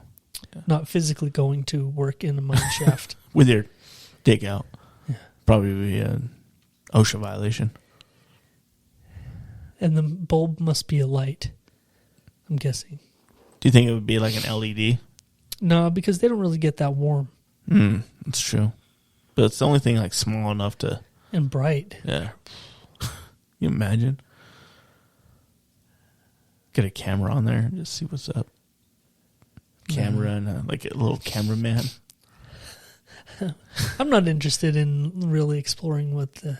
Not physically going to work in a mine shaft. With your dick out. Yeah. Probably be an OSHA violation. And the bulb must be a light, I'm guessing. Do you think it would be like an LED? No, because they don't really get that warm That's true. But it's the only thing like small enough to... and bright. Yeah. You imagine? Get a camera on there and just see what's up. Camera and like a little cameraman. I'm not interested in really exploring what the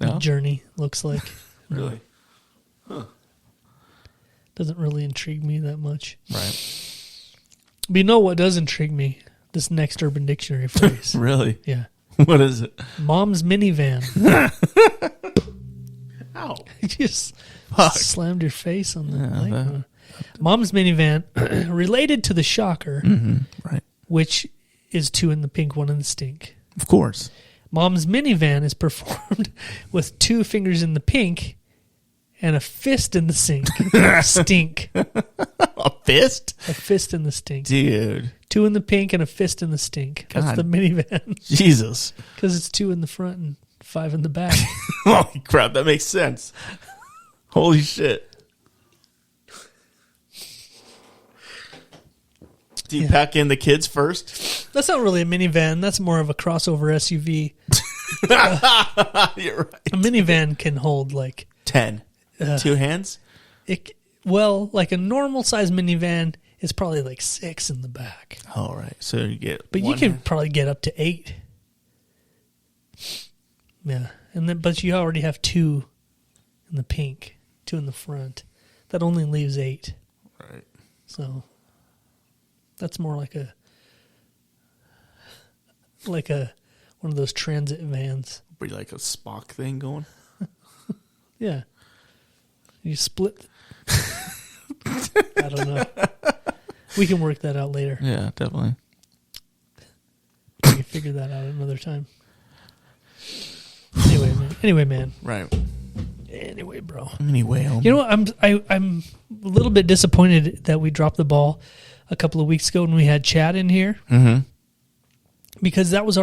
No? journey looks like. Really? Doesn't really intrigue me that much. Right. But you know what does intrigue me? This next Urban Dictionary phrase. Really? Yeah. What is it? Mom's minivan. Ow. You just Fuck. slammed your face on the Yeah, mic. Mom's minivan, related to the shocker, Right. which is 2 in the pink, 1 in the stink. Of course. Mom's minivan is performed with 2 fingers in the pink and a fist in the stink. A fist? A fist in the stink. Dude. 2 in the pink and a fist in the stink. That's God. the minivan. Jesus. Because it's 2 in the front and 5 in the back. Holy crap, that makes sense. Holy shit. Do you pack in the kids first? That's not really a minivan. That's more of a crossover SUV. You're right. A minivan can hold like 10. 2 hands? like a normal size minivan is probably like 6 in the back. All right. So you get But you one can hand. probably get up to 8. Yeah. But you already have 2 in the pink, 2 in the front. That only leaves 8. Right. So that's more like a one of those transit vans. Be like a Spock thing going. Yeah. You split. I don't know. We can work that out later. Yeah, definitely. We can figure that out another time. Anyway, man. Right. Anyway, bro. Anyway, You know what? I'm a little bit disappointed that we dropped the ball a couple of weeks ago when we had Chad in here. Mm-hmm. Because that was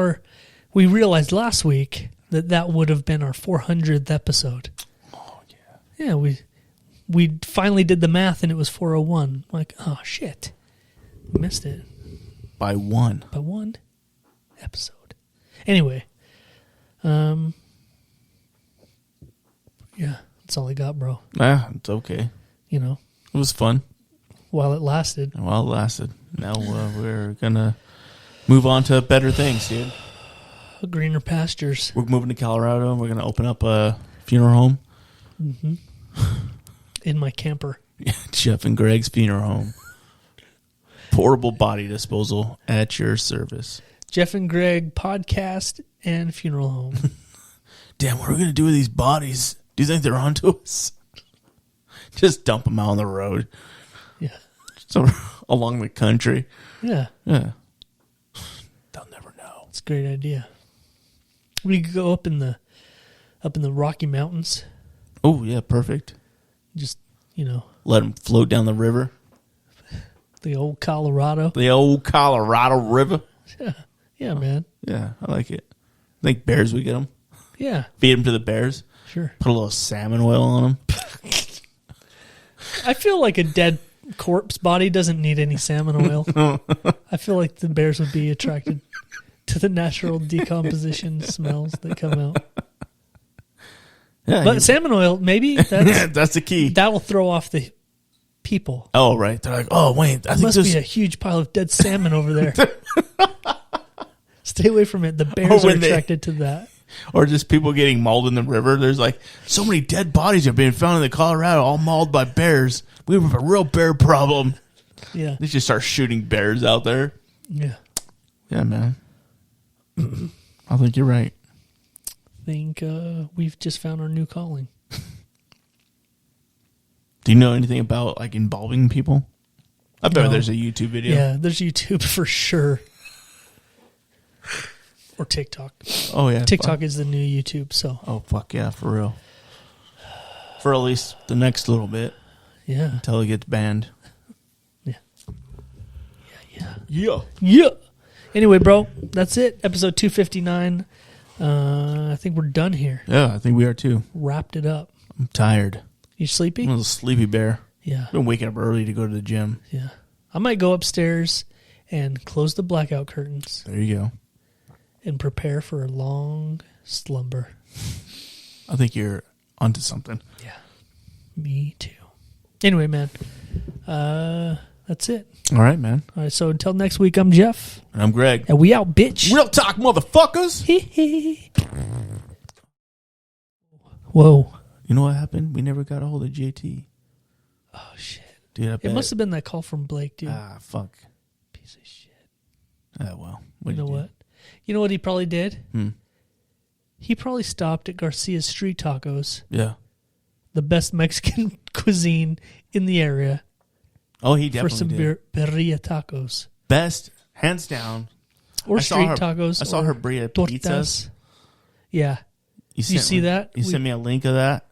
we realized last week that would have been our 400th episode. Oh, yeah. Yeah, we finally did the math and it was 401. Like, oh shit. We missed it By 1. by 1 episode. Anyway, yeah, that's all I got, bro. Ah, it's okay. You know, It was fun while it lasted. while it lasted. Now we're going to move on to better things, dude. Greener pastures. We're moving to Colorado. We're going to open up a funeral home. In my camper. Jeff and Greg's funeral home. Portable body disposal at your service. Jeff and Greg podcast and funeral home. Damn, what are we going to do with these bodies? Do you think they're onto us? Just dump them out on the road. Yeah. So along the country. Yeah. Yeah. They'll never know. It's a great idea. We could go up in the Rocky Mountains. Oh, yeah, perfect. Just, Let them float down the river. the old Colorado. The old Colorado River. Yeah, man. Yeah, I like it. I think bears would get them. Yeah, Feed them to the bears. sure. Put a little salmon oil on them. I feel like a dead corpse body doesn't need any salmon oil. I feel like the bears would be attracted to the natural decomposition smells that come out. Yeah, But salmon oil, maybe that's the key. that will throw off the people. Oh, right. They're like, oh, wait. I There think must there's... be a huge pile of dead salmon over there. Stay away from it. The bears are when they- attracted to that. Or just people getting mauled in the river. There's like, so many dead bodies are being found in the Colorado, all mauled by bears. We have a real bear problem. Yeah, They just start shooting bears out there. yeah. Yeah, man. I think you're right. I think we've just found our new calling. Do you know anything about like involving people? I bet No. there's a YouTube video. Yeah, there's YouTube for sure. Or TikTok. Oh yeah. TikTok is the new YouTube, so Oh fuck yeah, for real. For at least the next little bit yeah. until it gets banned. Yeah. Yeah. Anyway, bro, that's it. Episode 259. I think we're done here. Yeah, I think we are too. Wrapped it up. I'm tired. You sleepy? I'm a little sleepy bear. Yeah. I've been waking up early to go to the gym. Yeah. I might go upstairs and close the blackout curtains There you go. and prepare for a long slumber. I think you're onto something. Yeah. Me too. Anyway, man. That's it. All right, man. All right, so until next week, I'm Jeff. And I'm Greg. And we out, bitch. Real talk, motherfuckers. Whoa. You know what happened? We never got a hold of JT. Oh, shit. Dude, I It bet. must have been that call from Blake, dude. Ah, fuck. Piece of shit. Ah, well. You know what? You know what he probably did? Hmm. He probably stopped at Garcia's Street Tacos, Yeah. the best Mexican cuisine in the area, Oh, he for definitely some did. birria tacos. Best, hands down. Or I saw street her- tacos. I saw or her birria tortas. pizzas. Yeah. You sent see me- that? You sent me a link of that.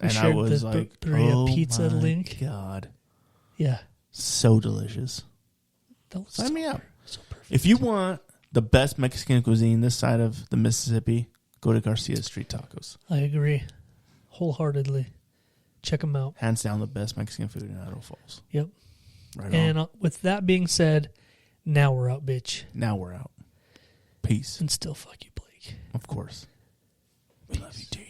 We And I shared was the like, birria oh pizza my link. God. Yeah. So delicious. That was Sign me up. so perfect. If you want the best Mexican cuisine this side of the Mississippi, go to Garcia Street Tacos. I agree. Wholeheartedly. Check them out. Hands down the best Mexican food in Idaho Falls. Yep. Right And on. with that being said, now we're out, bitch. Now we're out. Peace. And still fuck you, Blake. Of course. We love you, T.